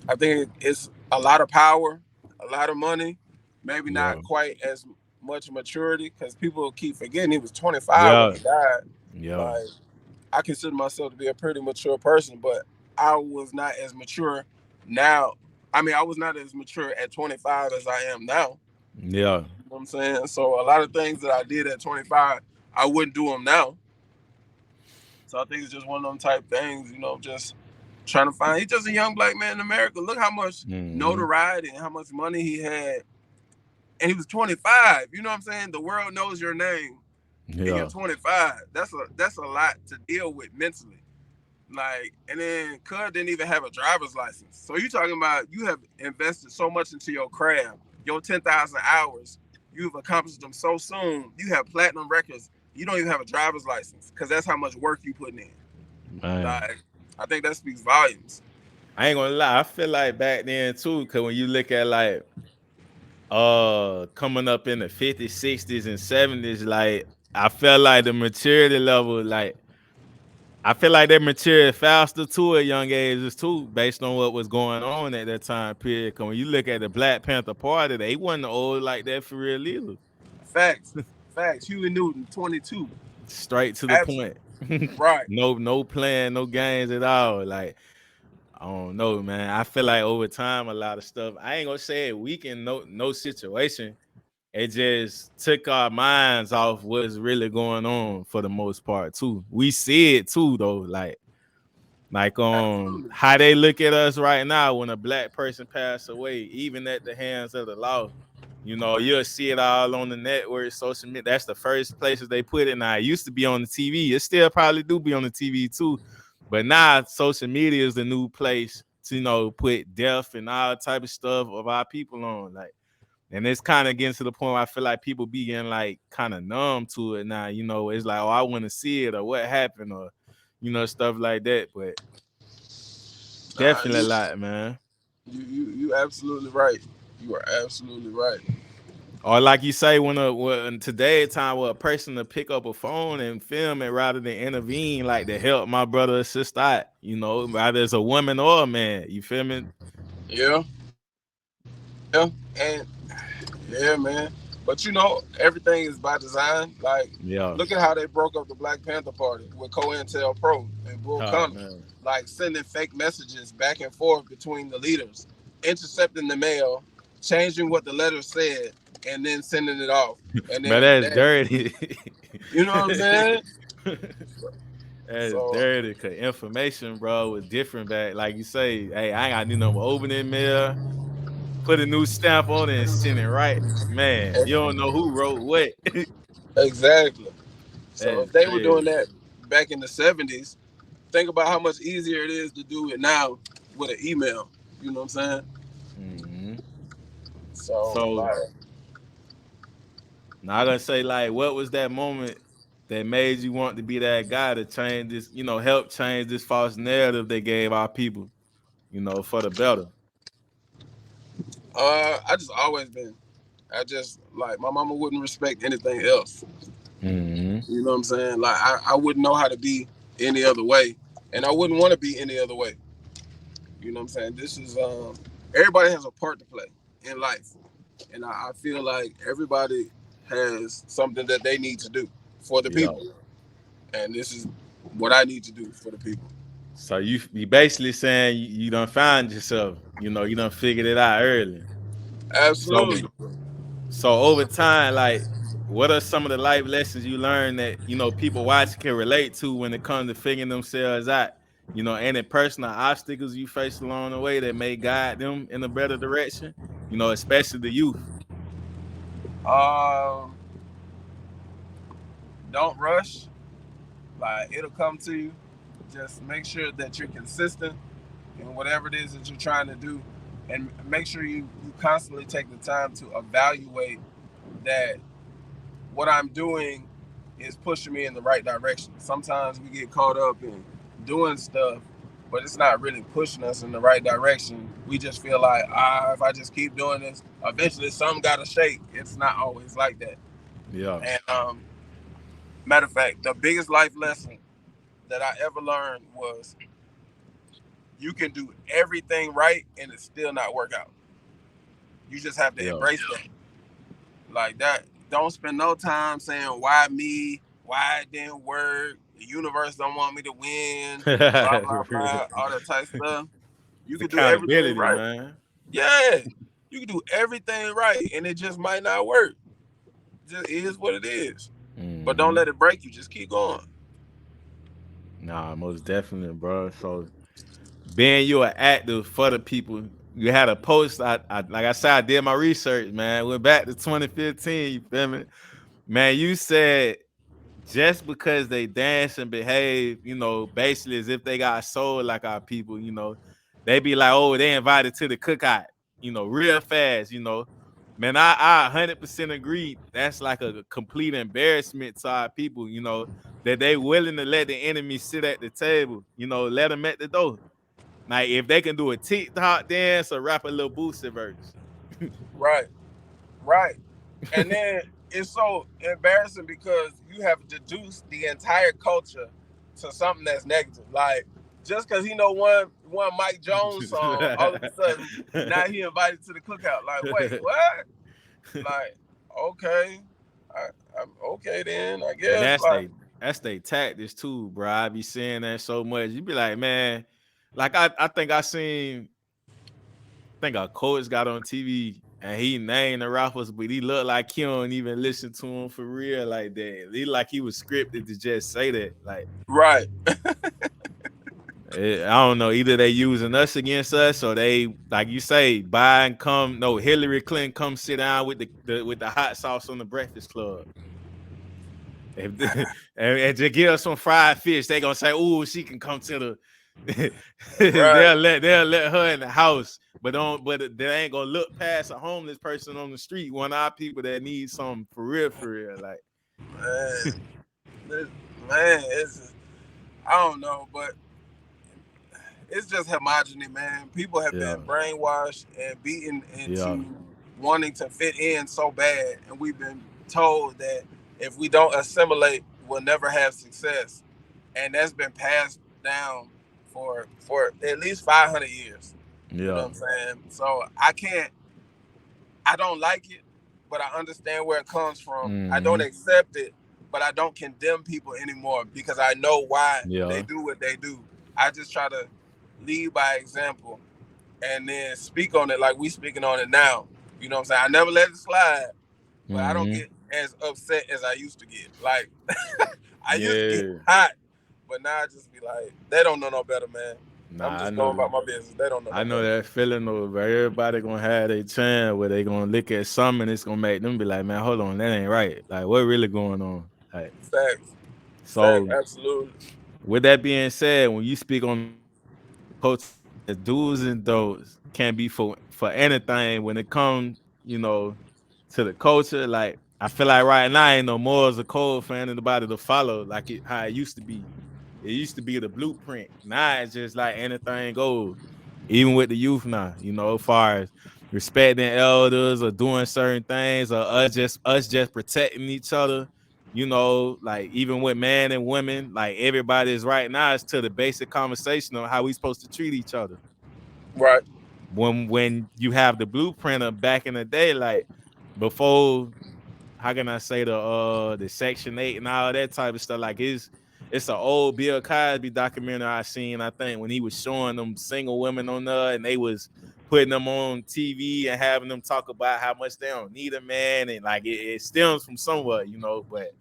I think it's a lot of power, a lot of money, maybe Yeah, not quite as much maturity, because people keep forgetting he was 25 when yeah, he died. yeah, Like, I consider myself to be a pretty mature person, but I was not as mature now. I mean, I was not as mature at 25 as I am now. yeah. You know what I'm saying? So a lot of things that I did at 25, I wouldn't do them now. So I think it's just one of them type things, just trying to find. He's just a young black man in America. Look how much Mm-hmm. notoriety and how much money he had. And he was 25. You know what I'm saying? The world knows your name and you're Yeah, 25. That's a lot to deal with mentally. Like, and then Cud didn't even have a driver's license. So you talking about you have invested so much into your craft, your 10,000 hours. You've accomplished them so soon. You have platinum records. You don't even have a driver's license because that's how much work you putting in. Man. Like, I think that speaks volumes. I ain't gonna lie. I feel like back then too, cause when you look at like coming up in the 50s, 60s, and 70s, like I felt like the maturity level, like I feel like they matured faster too at young ages too, based on what was going on at that time period. Cause when you look at the Black Panther Party, they wasn't old like that for real either. Facts. Facts. Huey Newton, 22. Straight to the point. Right. No plan, no games at all. Like, I don't know, man. I feel like over time, a lot of stuff. I ain't gonna say it weakened no situation. It just took our minds off what's really going on for the most part too. We see it too though, like how they look at us right now when a black person passed away, even at the hands of the law. You know, you'll see it all on the network, social media. That's the first places they put it now. It used to be on the TV. It still probably do be on the TV too. But now social media is the new place to, you know, put death and all type of stuff of our people on. Like, and it's kind of getting to the point where I feel like people be getting like kind of numb to it now. You know, it's like, oh, I want to see it or what happened or, you know, stuff like that. But definitely a lot, man. You absolutely right. You are absolutely right. Or like you say, when today time where a person to pick up a phone and film it rather than intervene, like to help my brother or sister out, you know, whether it's a woman or a man, you feel me? Yeah. Yeah. And yeah, man. But you know, everything is by design. Like, look at how they broke up the Black Panther Party with COINTELPRO and Bull Connor. Like sending fake messages back and forth between the leaders, intercepting the mail, changing what the letter said, and then sending it off. And then but that's dirty. You know what I'm saying? That's dirty, cause information, bro, was different back. Like you say, hey, I ain't got to do no opening mail, put a new stamp on it and send it right. Man, you don't know who wrote what. Exactly. So if they were doing that back in the 70s, think about how much easier it is to do it now with an email. You know what I'm saying? Mm-hmm. So like, now I'm gonna say, like, what was that moment that made you want to be that guy to change this, you know, help change this false narrative they gave our people, you know, for the better? I just always been. I just like my mama wouldn't respect anything else. Mm-hmm. You know what I'm saying? Like I wouldn't know how to be any other way, and I wouldn't want to be any other way. You know what I'm saying? This is everybody has a part to play in life, and I feel like everybody has something that they need to do for the people, and this is what I need to do for the people. So you basically saying you done found yourself, you know, you done figured it out early. Absolutely. So over time, like, what are some of the life lessons you learned that, you know, people watching can relate to when it comes to figuring themselves out? You know, any personal obstacles you face along the way that may guide them in a better direction, you know, especially the youth? Don't rush. Like, it'll come to you. Just make sure that you're consistent in whatever it is that you're trying to do, and make sure you constantly take the time to evaluate that what I'm doing is pushing me in the right direction. Sometimes we get caught up in doing stuff, but it's not really pushing us in the right direction. We just feel like, if I just keep doing this, eventually something gotta shake. It's not always like that. Yeah. And matter of fact, the biggest life lesson that I ever learned was you can do everything right and it still not work out. You just have to embrace that. Like that. Don't spend no time saying why me, why it didn't work, the universe don't want me to win, blah blah blah, all that type of stuff. You can do everything right, man. Yeah, you can do everything right, and it just might not work. It just is what it is. Mm-hmm. But don't let it break you. Just keep going. Nah, most definitely, bro. So being you an actor for the people, you had a post. I like I said, I did my research, man. Went back to 2015. You feel me, man? You said just because they dance and behave, basically as if they got soul like our people, they be like, oh, they invited to the cookout, real fast, Man, I 100% agree. That's like a complete embarrassment to our people, that they willing to let the enemy sit at the table, let them at the door. Like if they can do a TikTok dance or rap a little Boosie verse. Right, right. And then it's so embarrassing because you have deduced the entire culture to something that's negative. Like just because he know one Mike Jones song, all of a sudden now he invited to the cookout. Like, wait, what? Like, okay, I'm okay then. I But guess. Like, that's they tactics too, bro. I be seeing that so much. You be like, man, like I think I think a coach got on TV and he named the rappers, but he looked like he don't even listen to him for real like that. He like he was scripted to just say that. Like right, I don't know. Either they using us against us, or they, like you say, Biden come. No, Hillary Clinton come sit down with the hot sauce on the Breakfast Club. If and to give us some fried fish, they gonna say, "Ooh, she can come to the." right. they'll let her in the house, but they ain't gonna look past a homeless person on the street. One of our people that needs something for real, like Man, this, man, I don't know, but it's just homogeny, man. People have yeah, been brainwashed and beaten yeah, into wanting to fit in so bad, and we've been told that if we don't assimilate, we'll never have success, and that's been passed down for at least 500 years. You know yeah. what I'm saying? So I don't like it, but I understand where it comes from. I don't Mm-hmm. accept it, but I don't condemn people anymore because I know why they Yeah. do what they do. I just try to lead by example and then speak on it like we speaking on it now. You know what I'm saying? I never let it slide, but I don't Mm-hmm. get as upset as I used to get. Like I used to get Yeah. hot, but now I just be like, they don't know no better, man. I'm Nah, just going about my business. They don't know I no know better. that feeling though, but everybody gonna have their time where they gonna look at something and it's gonna make them be like, man, hold on, that ain't right. Like, what really going on? Like, Facts. Fact, so absolutely. with that being said, when you speak on culture, do's and don'ts can be for anything when it comes, to the culture. Like, I feel like right now ain't no more as a code for anybody to follow like how it used to be. It used to be the blueprint. Now it's just like anything goes. Even with the youth now, as far as respecting elders or doing certain things, or us just protecting each other, like even with man and women, like everybody is right now is to the basic conversation on how we supposed to treat each other. Right. When you have the blueprint of back in the day, like before, how can I say the Section 8 and all that type of stuff? Like it's an old Bill Cosby documentary I seen, I think, when he was showing them single women on there and they was putting them on TV and having them talk about how much they don't need a man, and like it stems from somewhere, but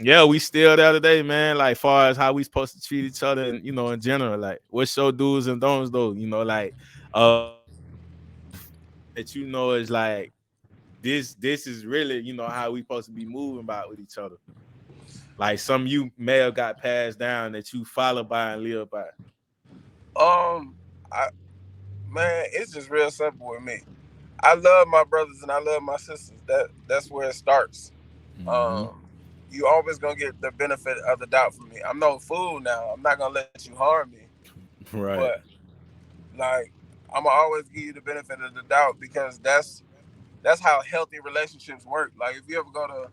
yeah, we still there today, man. Like far as how we supposed to treat each other and in general, like what's your do's and don'ts though, like that is like this is really, how we supposed to be moving about with each other. Like some you may have got passed down that you follow by and live by. Um, I Man, it's just real simple with me. I love my brothers and I love my sisters. That's where it starts. Mm-hmm. Um, you always gonna get the benefit of the doubt from me. I'm no fool now. I'm not gonna let you harm me. Right. But like, I'm gonna always give you the benefit of the doubt because that's how healthy relationships work. Like if you ever go to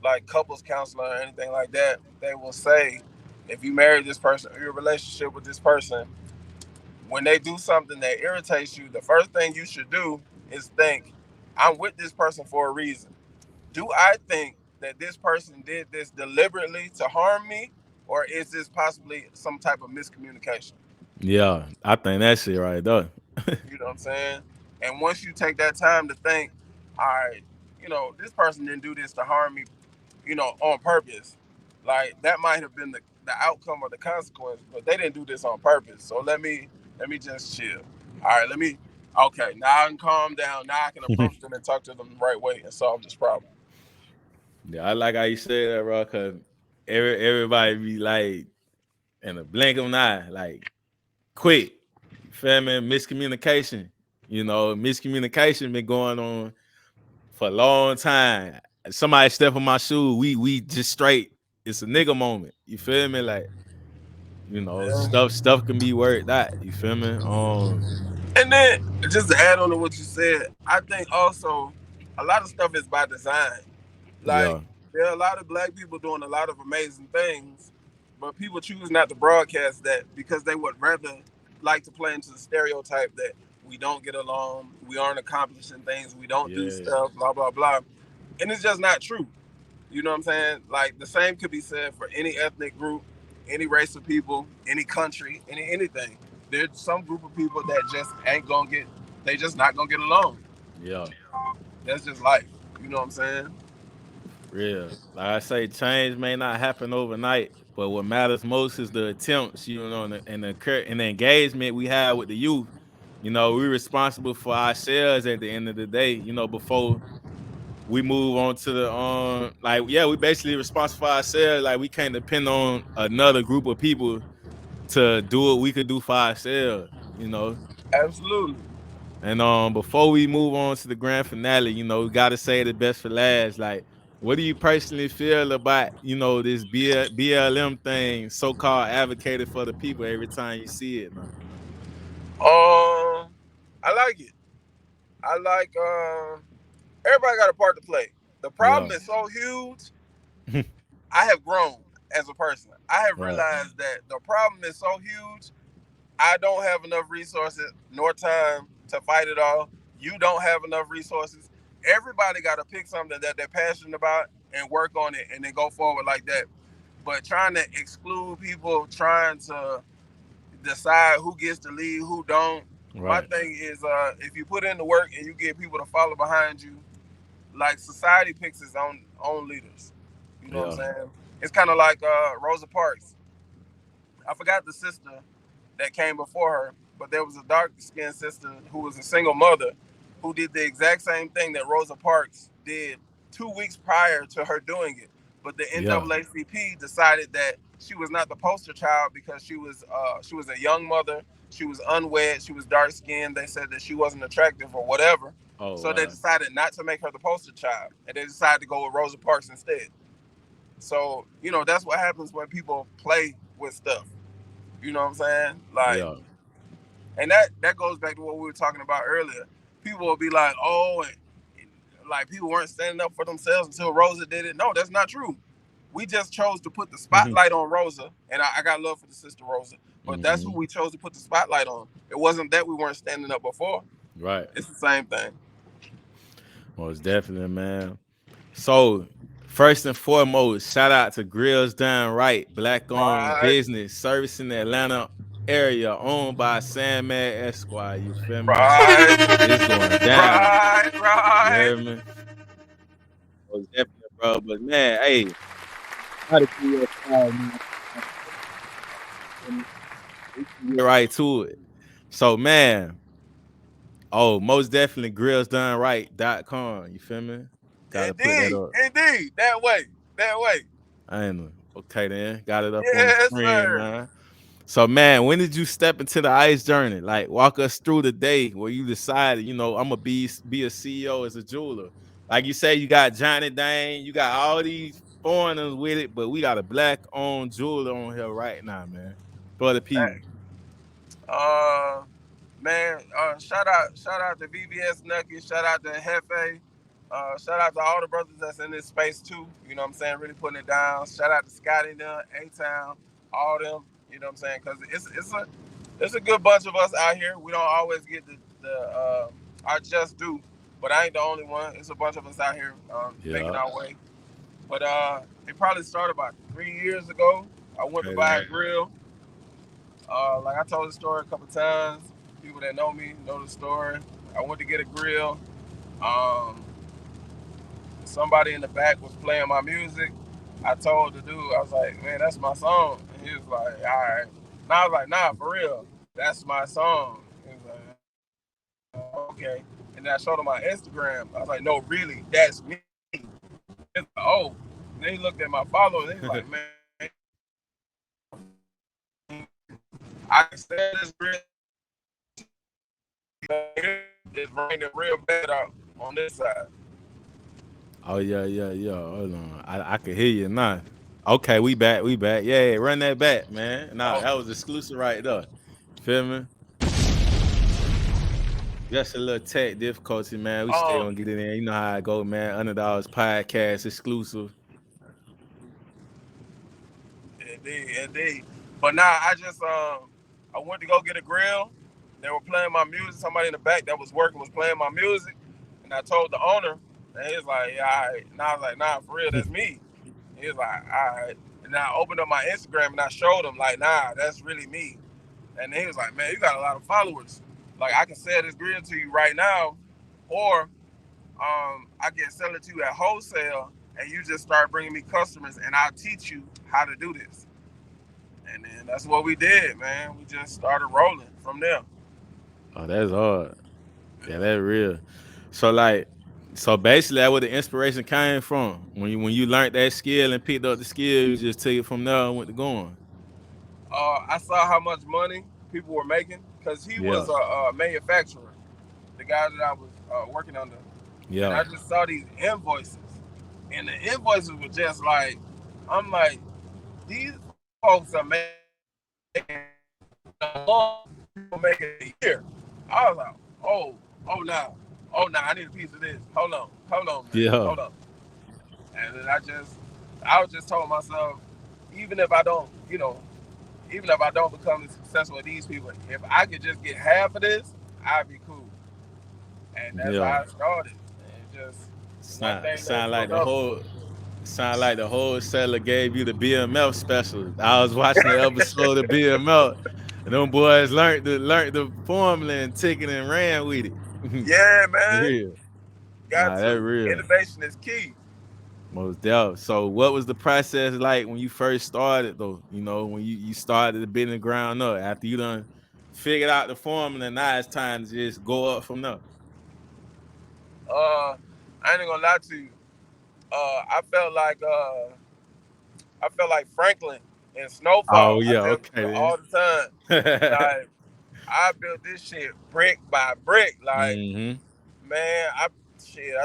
like couples counselor or anything like that, they will say if you marry this person, or your relationship with this person, when they do something that irritates you, the first thing you should do is think, I'm with this person for a reason. Do I think that this person did this deliberately to harm me, or is this possibly some type of miscommunication? Yeah, I think that's it right there. You know what I'm saying? And once you take that time to think, all right, this person didn't do this to harm me, on purpose. Like that might have been the outcome or the consequence, but they didn't do this on purpose. So let me just chill. All right, okay, now I can calm down. Now I can approach them and talk to them the right way and solve this problem. Yeah, I like how you say that, bro. Cause everybody be like in a blink of an eye, like quick. You feel me? Miscommunication. Miscommunication been going on for a long time. Somebody step on my shoe, we just straight. It's a nigga moment. You feel me? Like, Yeah. stuff can be worked out. You feel me? And then just to add on to what you said, I think also a lot of stuff is by design. Like Yeah, there are a lot of black people doing a lot of amazing things, but people choose not to broadcast that because they would rather like to play into the stereotype that we don't get along, we aren't accomplishing things, we don't do yeah, stuff, blah blah blah. And it's just not true. You know what I'm saying? Like the same could be said for any ethnic group, any race of people, any country, anything. There's some group of people that just ain't gonna get, they just not gonna get along. yeah. That's just life. You know what I'm saying? Real. Like I say, change may not happen overnight, but what matters most is the attempts, and the engagement we have with the youth. We're responsible for ourselves at the end of the day. Before we move on to the we basically responsible for ourselves. Like we can't depend on another group of people to do what we could do for ourselves. Absolutely. And before we move on to the grand finale, we gotta say the best for last. Like, what do you personally feel about this BLM thing, so called advocated for the people every time you see it now? I like it. I like everybody got a part to play. The Yeah. problem is so huge. I have grown as a person. I have Right. realized that the problem is so huge. I don't have enough resources nor time to fight it all. You don't have enough resources. Everybody got to pick something that they're passionate about and work on it and then go forward like that. But trying to exclude people, trying to decide who gets to lead, who don't. My Right. thing is, if you put in the work and you get people to follow behind you, like society picks its own leaders. You know what I'm Yeah. saying? It's kind of like Rosa Parks. I forgot the sister that came before her, but there was a dark skinned sister who was a single mother who did the exact same thing that Rosa Parks did 2 weeks prior to her doing it. But the Yeah. NAACP decided that she was not the poster child because she was a young mother, she was unwed, she was dark skinned. They said that she wasn't attractive or whatever. Oh So they wow. decided not to make her the poster child, and they decided to go with Rosa Parks instead. So that's what happens when people play with stuff. You know what I'm saying? Like, Yeah. and that goes back to what we were talking about earlier. People will be like, oh, and like people weren't standing up for themselves until Rosa did it. No, that's not true. We just chose to put the Mhm. spotlight on Rosa, and I got love for the sister Rosa, but that's who Mhm. we chose to put the spotlight on. It wasn't that we weren't standing up before. Right. It's the same thing. Most definitely, man. So, first and foremost, shout out to Grills Done Right, black owned Right, business servicing the Atlanta area, owned by Sandman Esquire. You feel me? right, It's going down. right, You right. heard me? Most definitely, bro. But man, hey, gotta give you a shout, man. We can get right to it. So, man, most definitely grillsdoneright.com. You feel me? Gotta put that Indeed, up. indeed. That way, that way. I ain't know. Okay, then. Got it up on the Yes, screen, sir. man. So, man, when did you step into the ice journey? Like, walk us through the day where you decided, I'm gonna be a CEO as a jeweler. Like you say, you got Johnny Dane, you got all these foreigners with it, but we got a black-owned jeweler on here right now, man. For the people. Uh, man, shout out to VBS Nucky, shout out to Hefe, shout out to all the brothers that's in this space too. You know what I'm saying? Really putting it down. Shout out to Scotty, them, A Town, all them. You know what I'm saying? Because it's a good bunch of us out here. We don't always get the our just due, but I ain't the only one. It's a bunch of us out here making Yeah. our way. But it probably started about 3 years ago. I went to Okay, buy then. a grill. Like I told the story a couple times. People that know me know the story. I went to get a grill. Um, Somebody in the back was playing my music. I told the dude, I was like, man, that's my song. And he was like, all right. And I was like, nah, for real, that's my song. He was like, okay. And then I showed him my Instagram. I was like, no, really, that's me. It's like, oh, and then he looked at my followers and he's like, man, I can say this real. It's raining real bad out on this side. Oh yeah. Hold on, I can hear you now. Okay, we back. Yeah, run that back, man. Nah, Oh, that was exclusive right there. Feel me? Just a little tech difficulty, man. We still um, gonna get it in. You know how I go, man. Underdogs podcast exclusive. indeed. But nah, I went to go get a grill. They were playing my music. Somebody in the back that was working was playing my music, and I told the owner, and he was like, "Yeah, all right." And I was like, "Nah, for real, that's me." He was like, "All right." And I opened up my Instagram and I showed him, like, "Nah, that's really me." And then he was like, "Man, you got a lot of followers. Like, I can sell this grill to you right now, or I can sell it to you at wholesale, and you just start bringing me customers, and I'll teach you how to do this." And then that's what we did, man. We just started rolling from there. Oh, that's hard. Yeah, that's real. So like, so basically, that's where the inspiration came from. When you learned that skill and picked up the skill, you just took it from there and went to going. I saw how much money people were making because he was Yeah, a manufacturer, the guy that I was working under, and yeah, I just saw these invoices, and the invoices were just like, I'm like, these folks are making a month, people making a year. I was like, oh, now, I need a piece of this. Hold on, man, yeah. hold on. And then I was just told myself, even if I don't, even if I don't become as successful as these people, if I could just get half of this, I'd be cool. And that's Yeah. how I started. And just one Sound, thing led sound to like the another. whole sound like the wholesaler gave you the BMF special. I was watching the episode of BMF, and them boys learned the formula and took it and ran with it. Yeah, man, Real. got Nah, that to. real. Innovation is key. Most definitely. So what was the process like when you first started though? You know, when you started the business ground up after you done figured out the formula, now it's time to just go up from there. I ain't gonna lie to you. I felt like Franklin in Oh Snowfall. I yeah, tell okay people all the time, then. like I built this shit brick by brick. Like, hmm man, I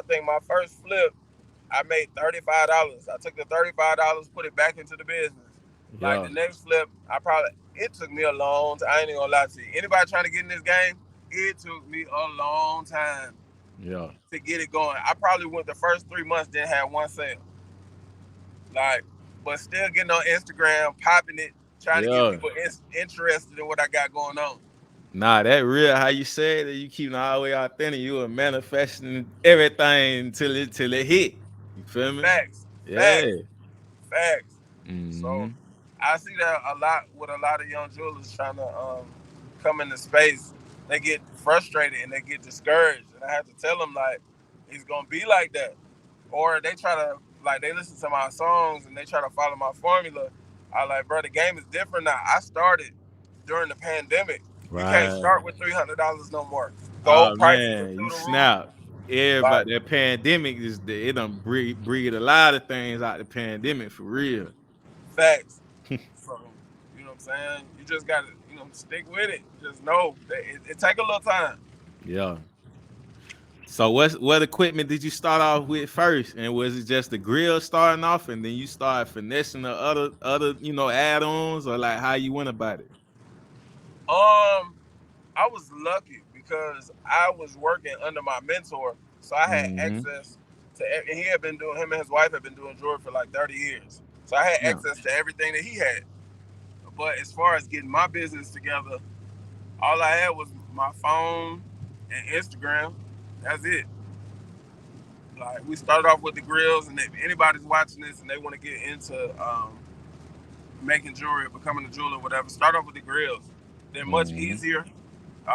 think my first flip, I made $35. I took the $35, put it back into the business. Like Yeah, the next flip, it took me a long time. I ain't even gonna lie to you. Anybody trying to get in this game, it took me a long time yeah, to get it going. I probably went the first 3 months, didn't have one sale. Like, but still getting on Instagram, popping it, trying to get yeah. people interested in what I got going on. Nah, that real how you said that you keep it all the way authentic. You were manifesting everything till it hit. You feel me? Facts, Yeah. facts, facts. So hmm I see that a lot with a lot of young jewelers trying to come into space. They get frustrated and they get discouraged, and I have to tell them like it's gonna be like that. Or they try to like they listen to my songs and they try to follow my formula. I like, bro, the game is different now. I started during the pandemic. You can't Right. start with $300 no more. Oh Gold prices are man, you through the roof. snap. Like Everybody, that pandemic it done breed a lot of things out the pandemic for real. facts. So you know what I'm saying? You just gotta stick with it. Just know that it take a little time. Yeah. So what equipment did you start off with first? And was it just the grill starting off and then you started finessing the other add-ons, or like how you went about it? Um, I was lucky because I was working under my mentor, so I had hmm access to. And him and his wife had been doing jewelry for like 30 years, so I had Yeah. access to everything that he had. But as far as getting my business together, all I had was my phone and Instagram. That's it. Like we started off with the grills, and if anybody's watching this and they want to get into making jewelry or becoming a jeweler, or whatever, start off with the grills. They're much hmm easier.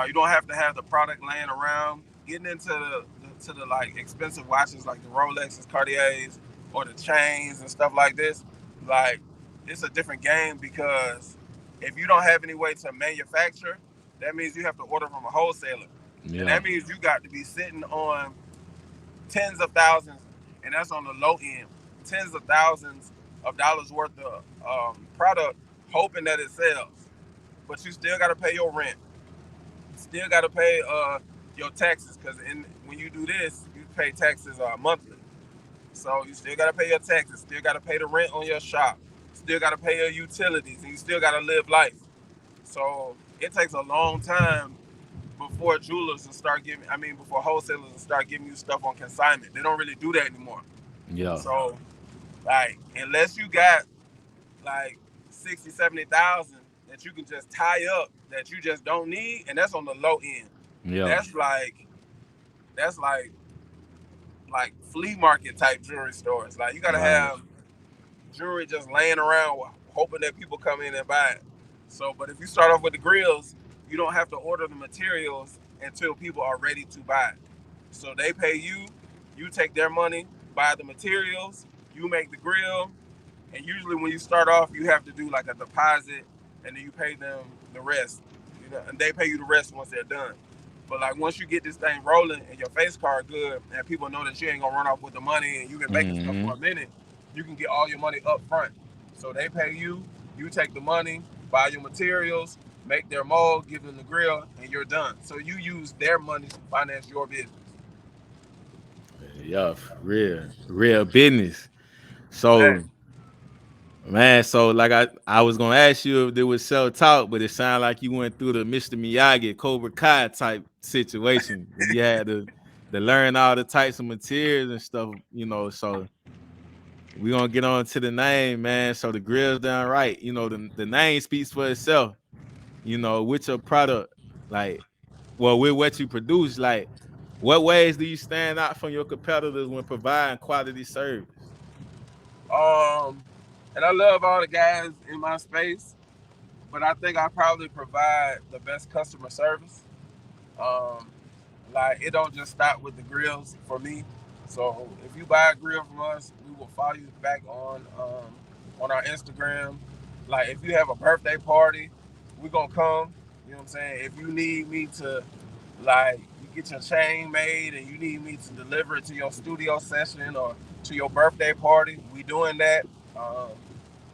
You don't have to have the product laying around. Getting into the like expensive watches like the Rolexes, Cartiers, or the chains and stuff like this, like it's a different game because if you don't have any way to manufacture, that means you have to order from a wholesaler, and Yeah. that means you got to be sitting on tens of thousands, and that's on the low end. tens of thousands of dollars worth of product, hoping that it sells. But you still got to pay your rent. Still got to pay your taxes, because when you do this, you pay taxes monthly. So you still got to pay your taxes. Still got to pay the rent on your shop. Still got to pay your utilities, and you still got to live life. So it takes a long time before jewelers will start giving. I mean, before wholesalers will start giving you stuff on consignment. They don't really do that anymore. Yeah. So, like, unless you got like 60, 70,000 that you can just tie up that you just don't need, and that's on the low end. Yeah. That's like flea market type jewelry stores. Like, you gotta Right. have jewelry just laying around hoping that people come in and buy it. So, but if you start off with the grills, you don't have to order the materials until people are ready to buy it. So they pay you, you take their money, buy the materials, you make the grill, and usually when you start off, you have to do like a deposit, and then you pay them the rest. You know, and they pay you the rest once they're done. But like once you get this thing rolling and your face card good, and people know that you ain't gonna run off with the money, and you been making stuff for a minute, you can get all your money up front. So they pay you, you take the money, buy your materials, make their mold, give them the grill, and you're done. So you use their money to finance your business. Yeah, real business. Hey, So, man, so like I was gonna ask you if there was self talk, but it sounded like you went through the Mr. Miyagi Cobra Kai type situation. You had to learn all the types of materials and stuff, So we gonna get on to the name, man. So the grill's done right. The name speaks for itself. With your product, like, well, with what you produce, like, what ways do you stand out from your competitors when providing quality service? and I love all the guys in my space, but I think I probably provide the best customer service. Um, like it don't just stop with the grills for me. So if you buy a grill from us, we will follow you back on our Instagram. Like if you have a birthday party, we gonna come. You know what I'm saying? If you need me to, like, you get your chain made and you need me to deliver it to your studio session or to your birthday party, we doing that. Um,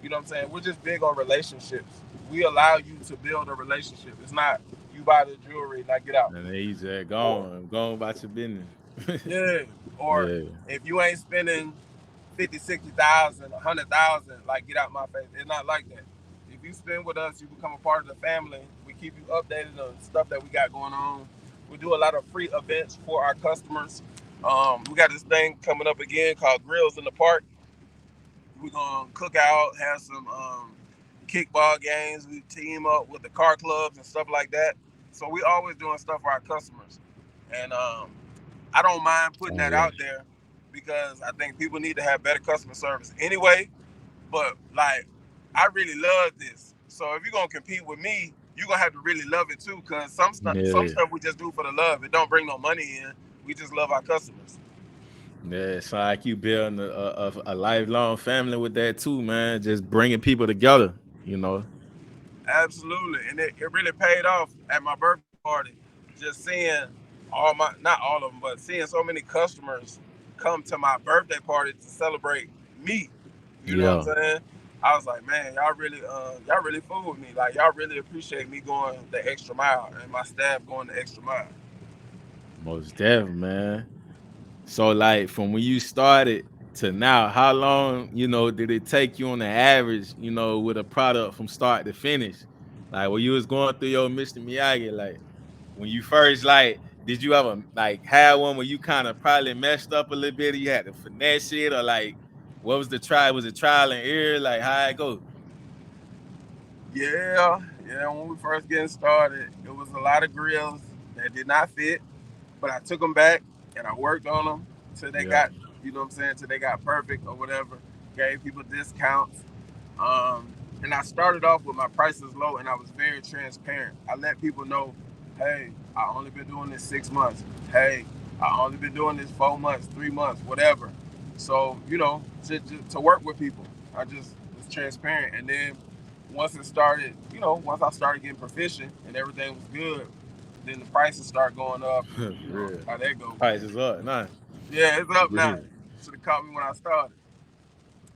you know what I'm saying? We're just big on relationships. We allow you to build a relationship. It's not you buy the jewelry and I get out. And then you said, Or go on about your business. yeah. Or Yeah, if you ain't spending 50, 60,000, 100,000, like get out my face. It's not like that. If you spend with us, you become a part of the family. We keep you updated on stuff that we got going on. We do a lot of free events for our customers. We got this thing coming up again called Grills in the Park. We're gonna cook out, have some kickball games. We team up with the car clubs and stuff like that. So we always doing stuff for our customers, and I don't mind putting oh that yeah, out there because I think people need to have better customer service anyway. But like, I really love this. So if you're gonna compete with me, you're gonna have to really love it too. Cause some yeah, stuff we just do for the love. It don't bring no money in. We just love our customers. yeah. It's like you building a lifelong family with that too, man. Just bringing people together. Absolutely. And it really paid off at my birthday party. Just seeing not all of them, but seeing so many customers come to my birthday party to celebrate me. You know what Yeah, I'm saying? I was like, man, y'all really fool with me. Like y'all really appreciate me going the extra mile and my staff going the extra mile. most definitely, man. So, like, from when you started to now, how long, did it take you on the average, with a product from start to finish? Like, when you was going through your Mr. Miyagi, like, when you first, like, did you ever, like, have one where you kind of probably messed up a little bit, or you had to finesse it, or, like, what was the try? Was it trial and error? Like, how it go? Yeah. When we first getting started, it was a lot of grills that did not fit, but I took them back and I worked on them till they Yeah. got, you know what I'm saying, till they got perfect or whatever. Gave people discounts. Um, and I started off with my prices low and I was very transparent. I let people know, hey, I only been doing this 6 months. Hey, I only been doing this 4 months, 3 months, whatever. So, to work with people, I just was transparent. And then once it started, once I started getting proficient and everything was good, then the prices start going up. For And you know real. how that goes. Price is up. Nah. Yeah, it's up now. Yeah. Should have caught me when I started.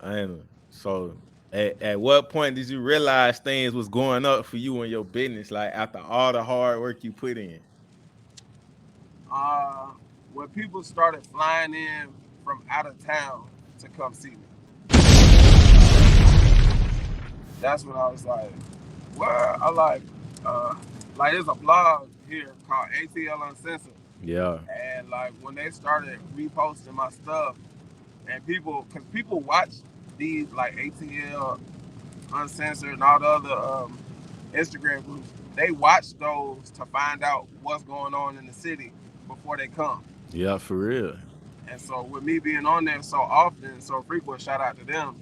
And so, at what point did you realize things was going up for you and your business? Like after all the hard work you put in. Uh, when people started flying in from out of town to come see me, that's when I was like, "What?" I like there's a blog here called ATL Uncensored, Yeah, and like when they started reposting my stuff, and because people watch these like ATL Uncensored and all the other Instagram groups, they watch those to find out what's going on in the city before they come. yeah, for real. And so with me being on there so often, so frequent, shout out to them.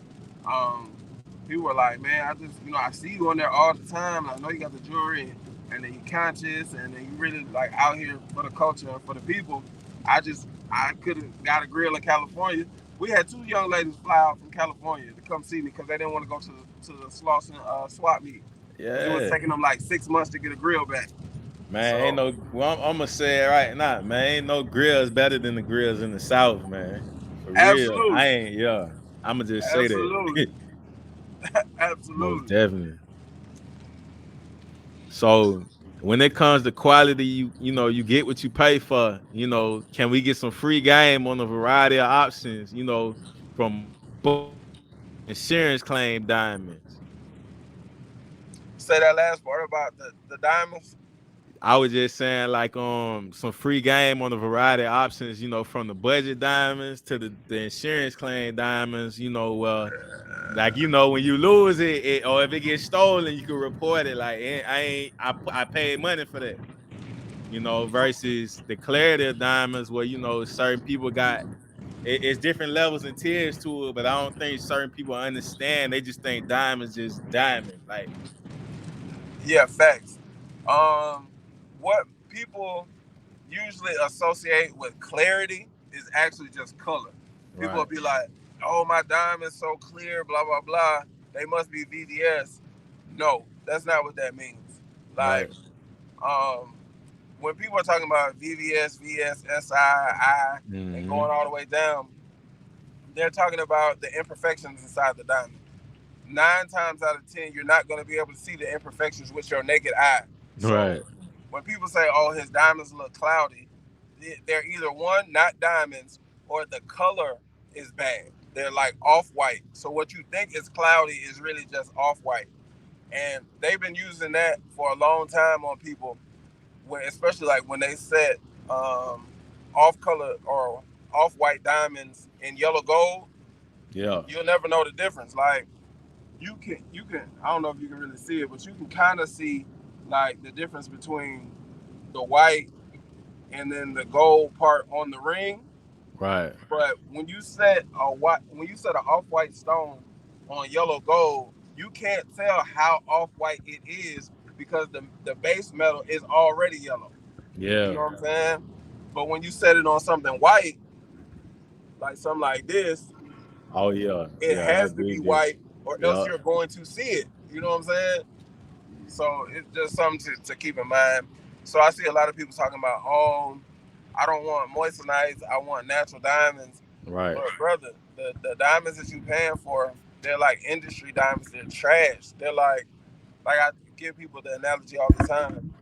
Um, People were like, man, I just, I see you on there all the time. And I know you got the jewelry, and then you conscious, and then you really like out here for the culture and for the people. I could have got a grill in California. We had two young ladies fly out from California to come see me because they didn't want to go to the Slauson swap meet because it was Yeah, taking them like 6 months to get a grill back. man. Ain't So no. Well, I'm gonna say it right now, man. Ain't no grills better than the grills in the South, man. For real. I absolutely, ain't. Yeah, I'm gonna just say absolutely, that. Most absolutely. definitely. So when it comes to quality, you get what you pay for. Can we get some free game on a variety of options? From both insurance claim diamonds. Say that last part about the diamonds. I was just saying like some free game on a variety of options, from the budget diamonds to the insurance claim diamonds, like when you lose it, or if it gets stolen, you can report it. Like I paid money for that. Versus the clarity of diamonds where certain people got it's different levels and tiers to it, but I don't think certain people understand. They just think diamonds just diamond. Like Yeah, facts. What people usually associate with clarity is actually just color. People will right, be like, "Oh, my diamond's so clear," blah blah blah. They must be VVS. No, that's not what that means. Like, right. um, when people are talking about VVS, VS, SI, I, and Mm-hmm. going all the way down, they're talking about the imperfections inside the diamond. 9 times out of 10, you're not going to be able to see the imperfections with your naked eye. So Right. when people say, "Oh, his diamonds look cloudy," they're either one, not diamonds, or the color is bad. They're like off white. So what you think is cloudy is really just off white. And they've been using that for a long time on people, especially like when they set off color or off white diamonds in yellow gold. Yeah. You'll never know the difference. Like you can I don't know if you can really see it, but you can kind of see like the difference between the white and then the gold part on the ring. Right. But when you set an off-white stone on yellow gold, you can't tell how off-white it is because the base metal is already yellow. You Yeah. know what I'm saying? But when you set it on something white, like something like this, Oh yeah. it Yeah. has That to be big difference. white or else Yeah. you're going to see it. You know what I'm saying? So it's just something to keep in mind. So I see a lot of people talking about, oh, I don't want moissanites, I want natural diamonds. Right. But brother, the diamonds that you paying for, they're like industry diamonds. They're trash. They're like I give people the analogy all the time.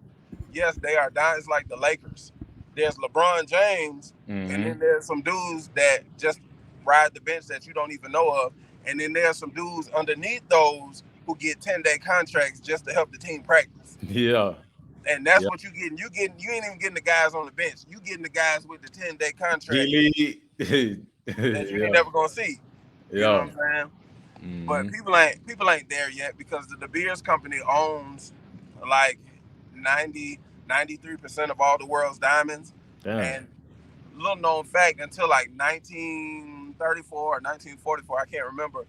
Yes, they are diamonds like the Lakers. There's LeBron James, and Mm-hmm. then there's some dudes that just ride the bench that you don't even know of. And then there's some dudes underneath those who get 10-day contracts just to help the team practice. Yeah. And that's Yeah. what you getting. You ain't even getting the guys on the bench. You getting the guys with the 10-day G contract League. that you ain't Yeah. never gonna see. You know Yeah. what I'm saying? But Mm-hmm. people ain't there yet because the De Beers company owns like 93% of all the world's diamonds. Damn. And little known fact, until like 1934 or 1944, I can't remember,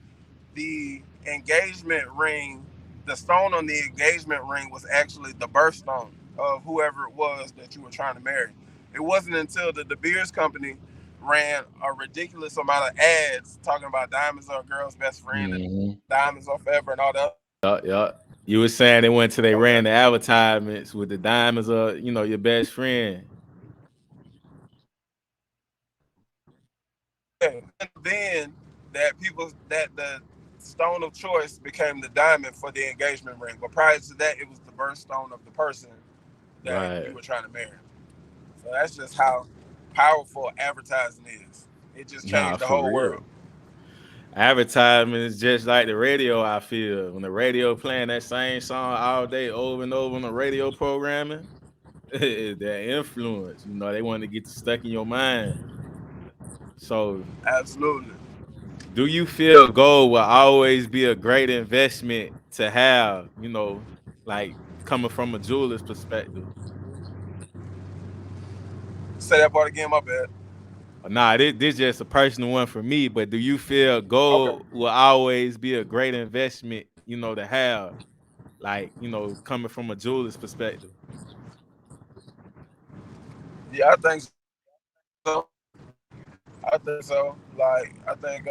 the engagement ring, the stone on the engagement ring was actually the birthstone of whoever it was that you were trying to marry. It wasn't until the De Beers company ran a ridiculous amount of ads talking about diamonds are a girl's best friend and Mm-hmm. diamonds are forever and all that. Yeah. Yeah. You were saying they went to they ran the advertisements with the diamonds of your best friend. Yeah. And then that the stone of choice became the diamond for the engagement ring. But prior to that, it was the birthstone of the person that you Right. were trying to marry. So that's just how powerful advertising is. It just Nah, changed the for whole real. world. Advertisement is just like the radio, I feel. When the radio playing that same song all day over and over on the radio programming, that influence, they want to get stuck in your mind. So Absolutely. do you feel gold will always be a great investment to have, like coming from a jeweler's perspective? Say that part again, my bad. Nah, this just a personal one for me, but do you feel Okay. gold will always be a great investment, to have, like, coming from a jeweler's perspective? Yeah, I think so. I think so. Like, I think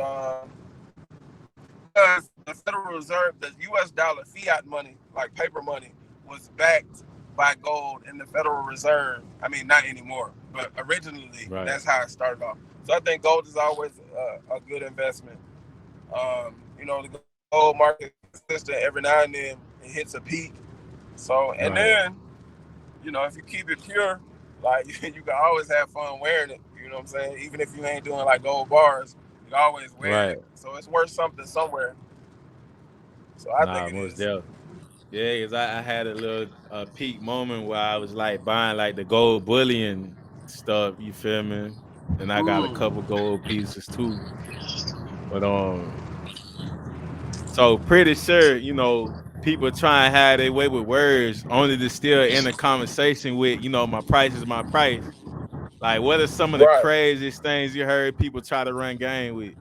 because the Federal Reserve, the U.S. dollar, fiat money, like paper money, was backed by gold in the Federal Reserve. I mean, not anymore, but originally Right, that's how it started off. So I think gold is always a good investment. The gold market is consistent. Every now and then it hits a peak. So, and right, then, if you keep it pure, like you can always have fun wearing it. You know what I'm saying? Even if you ain't doing like gold bars, you can always wear right. it. So it's worth something somewhere. So I think Nah, it most is. definitely. Yeah, cause I had a little peak moment where I was like buying like the gold bullion stuff. You feel me? And I got a Mm, couple gold pieces too. But so pretty sure people try and have their way with words, only to still end a conversation with my price is my price. Like, what are some of the right. craziest things you heard people try to run game with?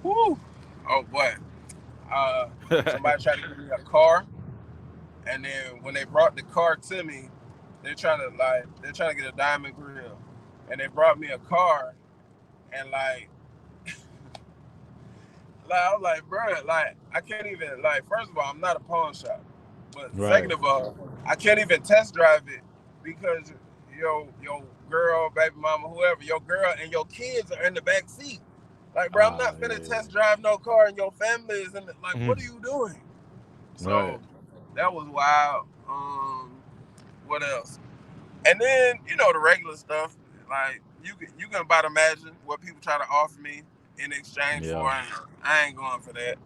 Woo. Oh boy. Somebody tried to give me a car, and then when they brought the car to me, they're trying to get a diamond grill, and they brought me a car, and I was like, bro, like I can't even First of all, I'm not a pawn shop, but second Right. of all, I can't even test drive it because your girl, baby mama, whoever, your girl and your kids are in the back seat. Like, bro, I'm not finna Yeah. test drive no car and your family is in the, like, what are Mhm. you doing? Right. So that was wild. What else? And then the regular stuff, like you can about imagine what people try to offer me in exchange for. Yeah. I ain't going for that.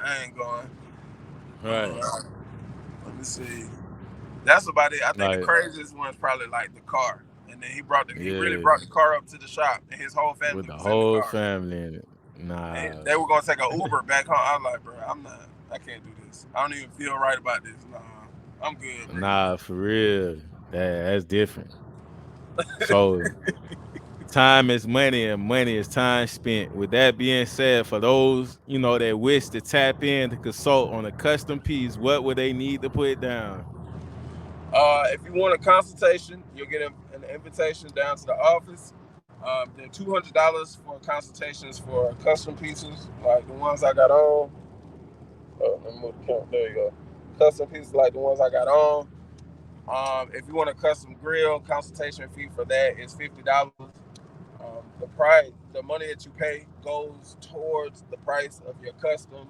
I ain't going. Right. Uh, Let me see. That's about it. I think the Like, craziest one is probably like the car. And then he really yeah. brought the car up to the shop, and his whole With family the was in the whole car. family in it. And Nah. they were gonna take an Uber back home. I was like, bro, I can't do this. I don't even feel right about this. Nah, I'm good, bro. Nah, for real. That's different. So time is money and money is time spent. With that being said, for those, that wish to tap in to consult on a custom piece, what would they need to put down? If you want a consultation, you'll get an invitation down to the office. They're $200 for consultations for custom pieces, like the ones I got on. Let me move the camera. There you go. Custom pieces like the ones I got on. If you want a custom grill, consultation fee for that is $50. The money that you pay goes towards the price of your custom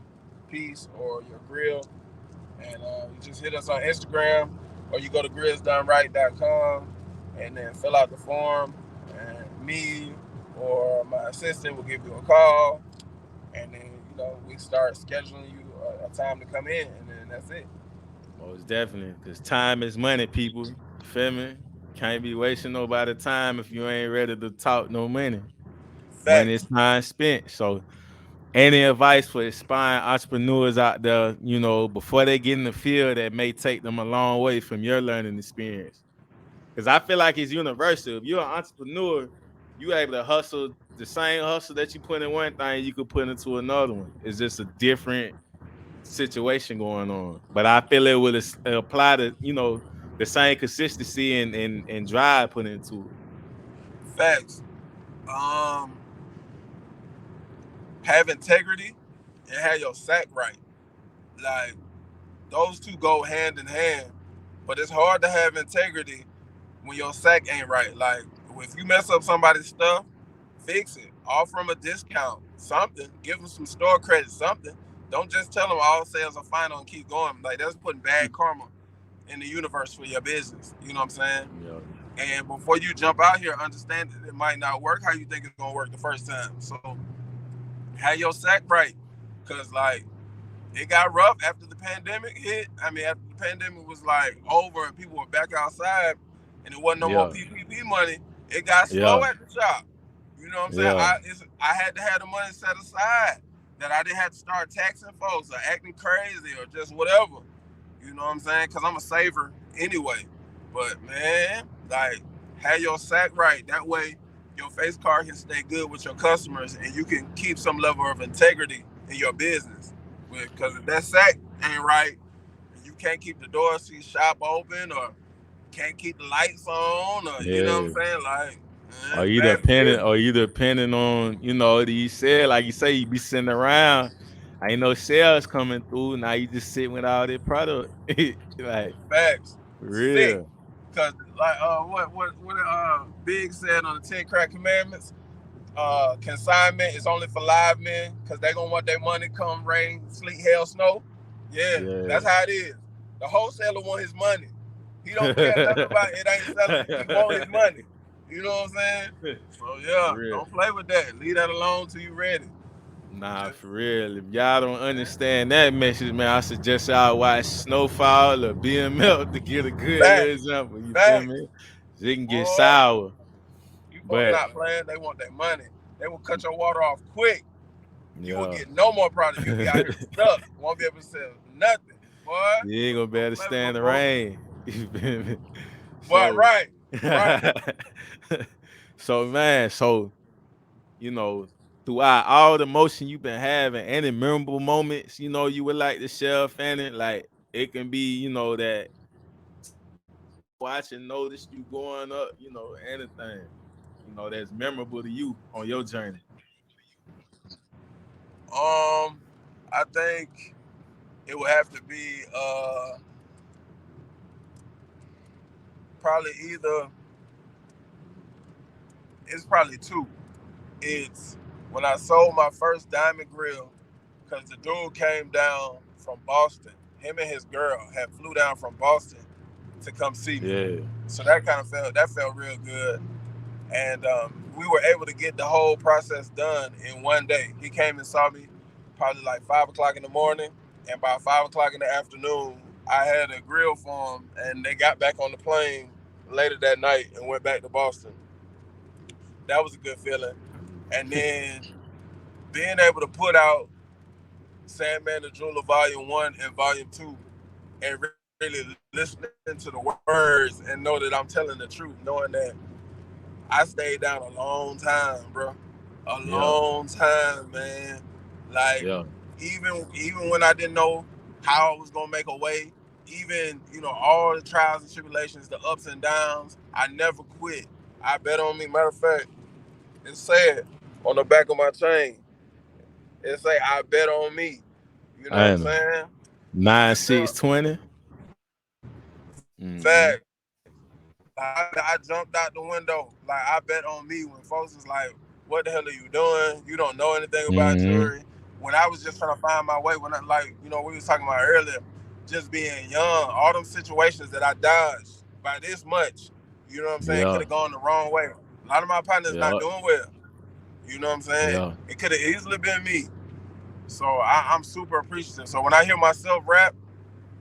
piece or your grill. And you just hit us on Instagram, or you go to grillsdoneright.com and then fill out the form, and me or my assistant will give you a call, and then we start scheduling you a time to come in, and then that's it. Most definitely, because time is money, people. You feel me? Can't be wasting nobody time if you ain't ready to talk no money. Money is Facts. time spent. So any advice for aspiring entrepreneurs out there, before they get in the field that may take them a long way from your learning experience? Because I feel like it's universal. If you're an entrepreneur, you able to hustle the same hustle that you put in one thing, you could put into another one. It's just a different situation going on. But I feel it would apply to, the same consistency and drive put into it. Facts. Um, have integrity and have your sack right. Like, those two go hand in hand. But it's hard to have integrity when your sack ain't right. Like, if you mess up somebody's stuff, Fix it. Offer them a discount, something. Give them some store credit, something. Don't just tell them all sales are final and keep going. Like, that's putting bad karma in the universe for your business. You know what I'm saying? Yeah. And before you jump out here, understand that it might not work how you think it's gonna work the first time. So have your sack right, cause like it got rough after the pandemic hit. I mean, after the pandemic was like over and people were back outside, and it wasn't no more Yeah. PPP money. It got slow Yeah. at the shop. You know what I'm saying? Yeah. I had to have the money set aside that I didn't have to start taxing folks or acting crazy or just whatever. You know what I'm saying? Because I'm a saver anyway. But man, like, have your sack right. That way, your face card can stay good with your customers, and you can keep some level of integrity in your business. Because if that sack ain't right, and you can't keep the doors to your shop open, or can't keep the lights on, or you know what I'm Yeah. saying, like, Or it's you bad depending, business. or you depending on, you know, you said, like you say, you be sitting around, ain't no sales coming through. Now you just sitting with all that product. Like, Facts. for Sick. real. Cause like what Big said on the 10 Crack Commandments, consignment is only for live men because they gonna want their money come rain, sleet, hail, snow. Yeah, that's Yeah. how it is. The wholesaler want his money. He don't care nothing about it ain't selling. He want his money. You know what I'm saying? So For yeah, real. don't play with that. Leave that alone till you ready. Nah, for real. If y'all don't understand that message, man, I suggest y'all watch Snowfall or BML to get a good little Facts. example. You feel Facts. me? It can get Boy, sour. you folks But not playing. They want their money. They will cut your water off quick. You will yeah. get no more product. You'll be out here stuck. Won't be able to sell nothing. Boy, You ain't gonna be don't able to play with my stand the boy. rain. You feel me? Boy, So, right. Right. so man, so you know, throughout all the motion you've been having, any memorable moments, you know, you would like to share, Fanning, like it can be, you know, that watch and notice you going up, you know, anything, you know, that's memorable to you on your journey. I think it would have to be probably either it's probably two. It's when I sold my first diamond grill because the dude came down from Boston. Him and his girl had flew down from Boston to come see me. Yeah, So that kind of felt real good. And we were able to get the whole process done in one day. He came and saw me probably like 5 o'clock in the morning, and by 5 o'clock in the afternoon, I had a grill for him, and they got back on the plane later that night and went back to Boston. That was a good feeling. And then being able to put out Sandman the Jeweler Volume 1 and Volume 2 and really listening to the words and know that I'm telling the truth, knowing that I stayed down a long time, bro. A yeah, long time, man. Like yeah, even when I didn't know how I was gonna make a way, even all the trials and tribulations, the ups and downs, I never quit. I bet on me. Matter of fact, it said on the back of my chain, it say I bet on me. You know what I I'm know. saying? Nine Just six twenty. Mm-hmm. fact. I jumped out the window. Like, I bet on me when folks was like, what the hell are you doing? You don't know anything about Mm-hmm. jewelry. When I was just trying to find my way, when I, like, we was talking about earlier, just being young, all them situations that I dodged by this much, you know what I'm saying, could Yeah, have gone the wrong way. A lot of my partners not yeah, doing well. You know what I'm saying? yeah, It could have easily been me. So I'm super appreciative. So when I hear myself rap,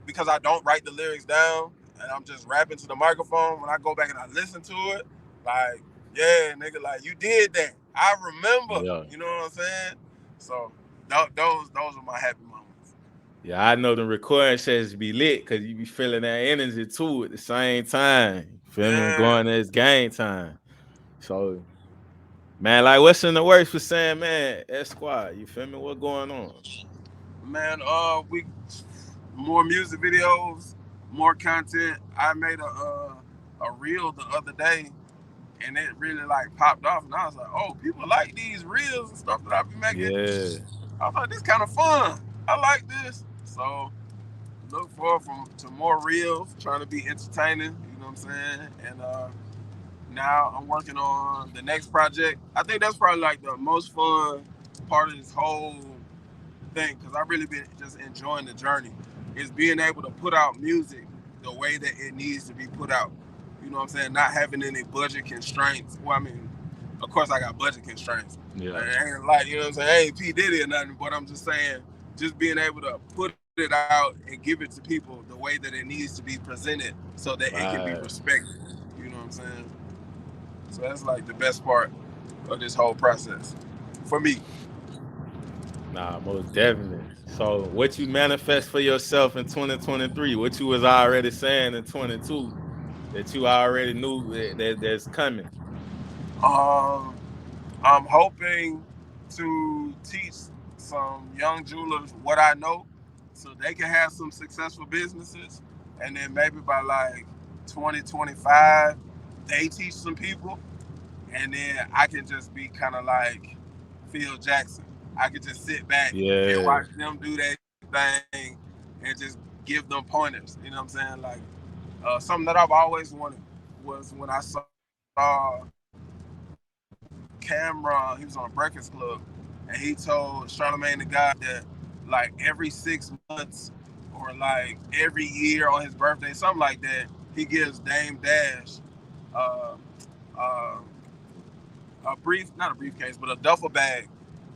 because I don't write the lyrics down and I'm just rapping to the microphone, when I go back and I listen to it, like, yeah, nigga, like, you did that. I remember. yeah. You know what I'm saying? So those are my happy moments. Yeah, I know the recording sessions be lit because you be feeling that energy too at the same time. Feel me? Yeah, Going as game time. So, man, like, what's in the works for Sandman Esquire? You feel me? What going on? man. We more music videos, more content. I made a reel the other day, and it really like popped off, and I was like, oh, people like these reels and stuff that I be making. Yeah, I thought this kind of fun. I like this. So look forward to more reels, trying to be entertaining, you know what I'm saying? And Now I'm working on the next project. I think that's probably like the most fun part of this whole thing because I've really been just enjoying the journey. Is being able to put out music the way that it needs to be put out. You know what I'm saying? Not having any budget constraints. Well, I mean, of course I got budget constraints. Yeah. I ain't like, you know what I'm saying? I ain't P. Diddy or nothing, but I'm just saying, just being able to put it out and give it to people the way that it needs to be presented so that it can be respected. You know what I'm saying? So that's like the best part of this whole process for me. Nah, most definitely. So what you manifest for yourself in 2023, what you was already saying in 22 that you already knew that's coming. Um, I'm hoping to teach some young jewelers what I know so they can have some successful businesses. And then maybe by like 2025, they teach some people. And then I can just be kind of like Phil Jackson. I could just sit back and Yeah. watch them do their thing and just give them pointers. You know what I'm saying? Like something that I've always wanted was when I saw Cameron, he was on Breakfast Club, and he told Charlamagne the God that like every 6 months or like every year on his birthday, something like that, he gives Dame Dash uh, uh, not a briefcase, but a duffel bag,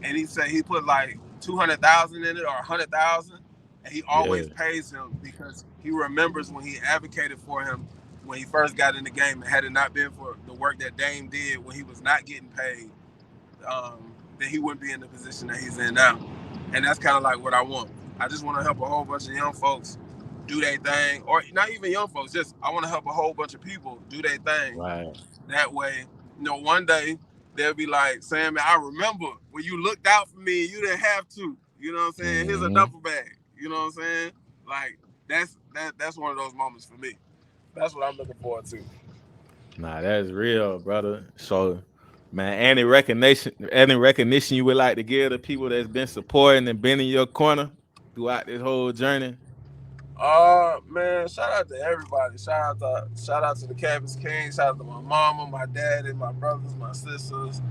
and he said he put like 200,000 in it or 100,000, and he Yeah. always pays him because he remembers when he advocated for him when he first got in the game, and had it not been for the work that Dame did when he was not getting paid, then he wouldn't be in the position that he's in now. And that's kind of like what I want. I just want to help a whole bunch of young folks do their thing, or not even young folks. Just I want to help a whole bunch of people do their thing. Right. That way, one day they'll be like, Sandman, I remember when you looked out for me and you didn't have to. You know what I'm saying? Here's a Mm-hmm. duffel bag. You know what I'm saying? Like that's one of those moments for me. That's what I'm looking forward to. Nah, that's real, brother. So, man, any recognition you would like to give to people that's been supporting and been in your corner throughout this whole journey? Man, shout out to everybody. Shout out to the Campus King. Shout out to my mama, my daddy, my brothers, my sisters.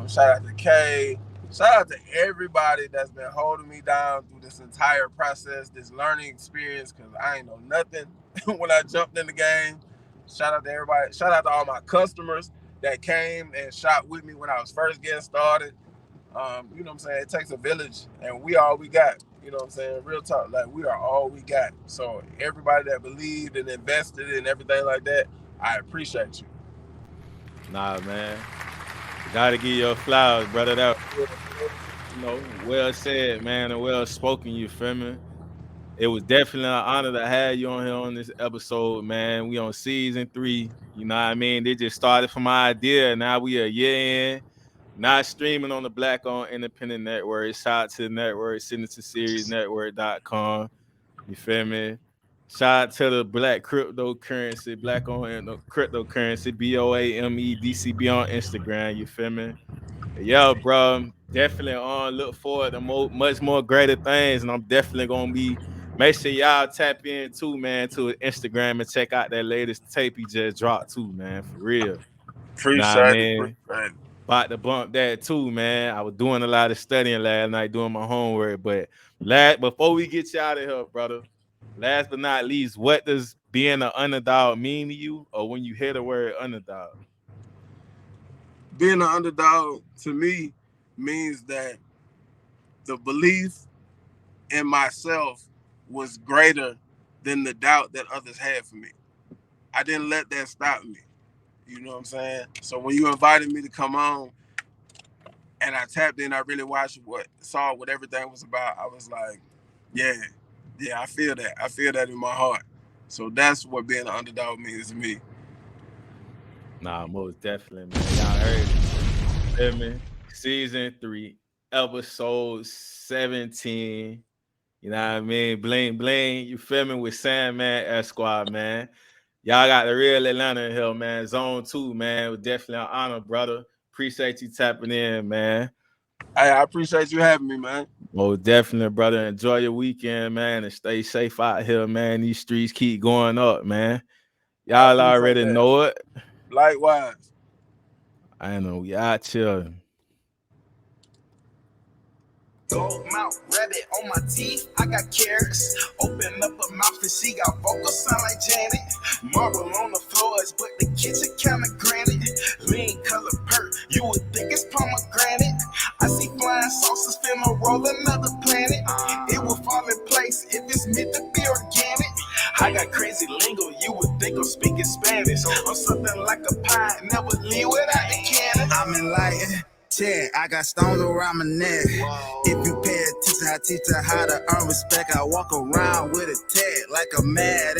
Shout out to Kay. Shout out to everybody that's been holding me down through this entire process, this learning experience, because I ain't know nothing when I jumped in the game. Shout out to everybody. Shout out to all my customers that came and shot with me when I was first getting started. You know what I'm saying? It takes a village, and we all we got. You know what I'm saying? Real talk, like we are all we got. So everybody that believed and invested and everything like that, I appreciate you. Nah, man. Gotta give your flowers, brother. That well said, man, and well spoken, you feel me? It was definitely an honor to have you on here on this episode, man. We on season 3. You know what I mean? They just started from my idea. Now we a year in. Not streaming on the Black on Independent Network. Shout out to the network, Signature Series Network.com. You feel me? Shout out to the Black Cryptocurrency, Black on Cryptocurrency, BOAMEDCB on Instagram. You feel me? Yeah, bro. Definitely on. Look forward to much more greater things. And I'm definitely gonna be make sure y'all tap in too, man, to his Instagram and check out that latest tape he just dropped too, man. For real. Nah, Appreciate it. man. Appreciate it. About to bump that too, man. I was doing a lot of studying last night, doing my homework. But before we get you out of here, brother, last but not least, what does being an underdog mean to you, or when you hear the word underdog? Being an underdog to me means that the belief in myself was greater than the doubt that others had for me. I didn't let that stop me. You know what I'm saying? So when you invited me to come on and I tapped in, I really saw what everything was about. I was like, yeah, I feel that. I feel that in my heart. So that's what being an underdog means to me. Nah, most definitely, man. Y'all heard it. Feel me? Season 3, episode 17. You know what I mean? Bling Bling. You feel me? With Sandman Esquire, man. Y'all got the real Atlanta in here, man. Zone 2, man. It was definitely an honor, brother. Appreciate you tapping in, man. Hey, I appreciate you having me, man. Most definitely, brother. Enjoy your weekend, man, and stay safe out here, man. These streets keep going up, man. I Y'all appreciate already that. know it. Likewise. I know we out chilling. Gold mouth, rabbit on my teeth, I got carrots. Open up her mouth and she got vocals, sound like Janet. Marble on the floors, but the kitchen kinda granite. Lean color perk, you would think it's pomegranate. I see flying saucers, finna roll another planet. It will fall in place if it's meant to be organic. I got crazy lingo, you would think I'm speaking Spanish. I'm something like a pie, never leave without the cannon. I'm enlightened. I got stones around my neck. If you pay attention, I teach her how to earn respect. I walk around with a tag like a mad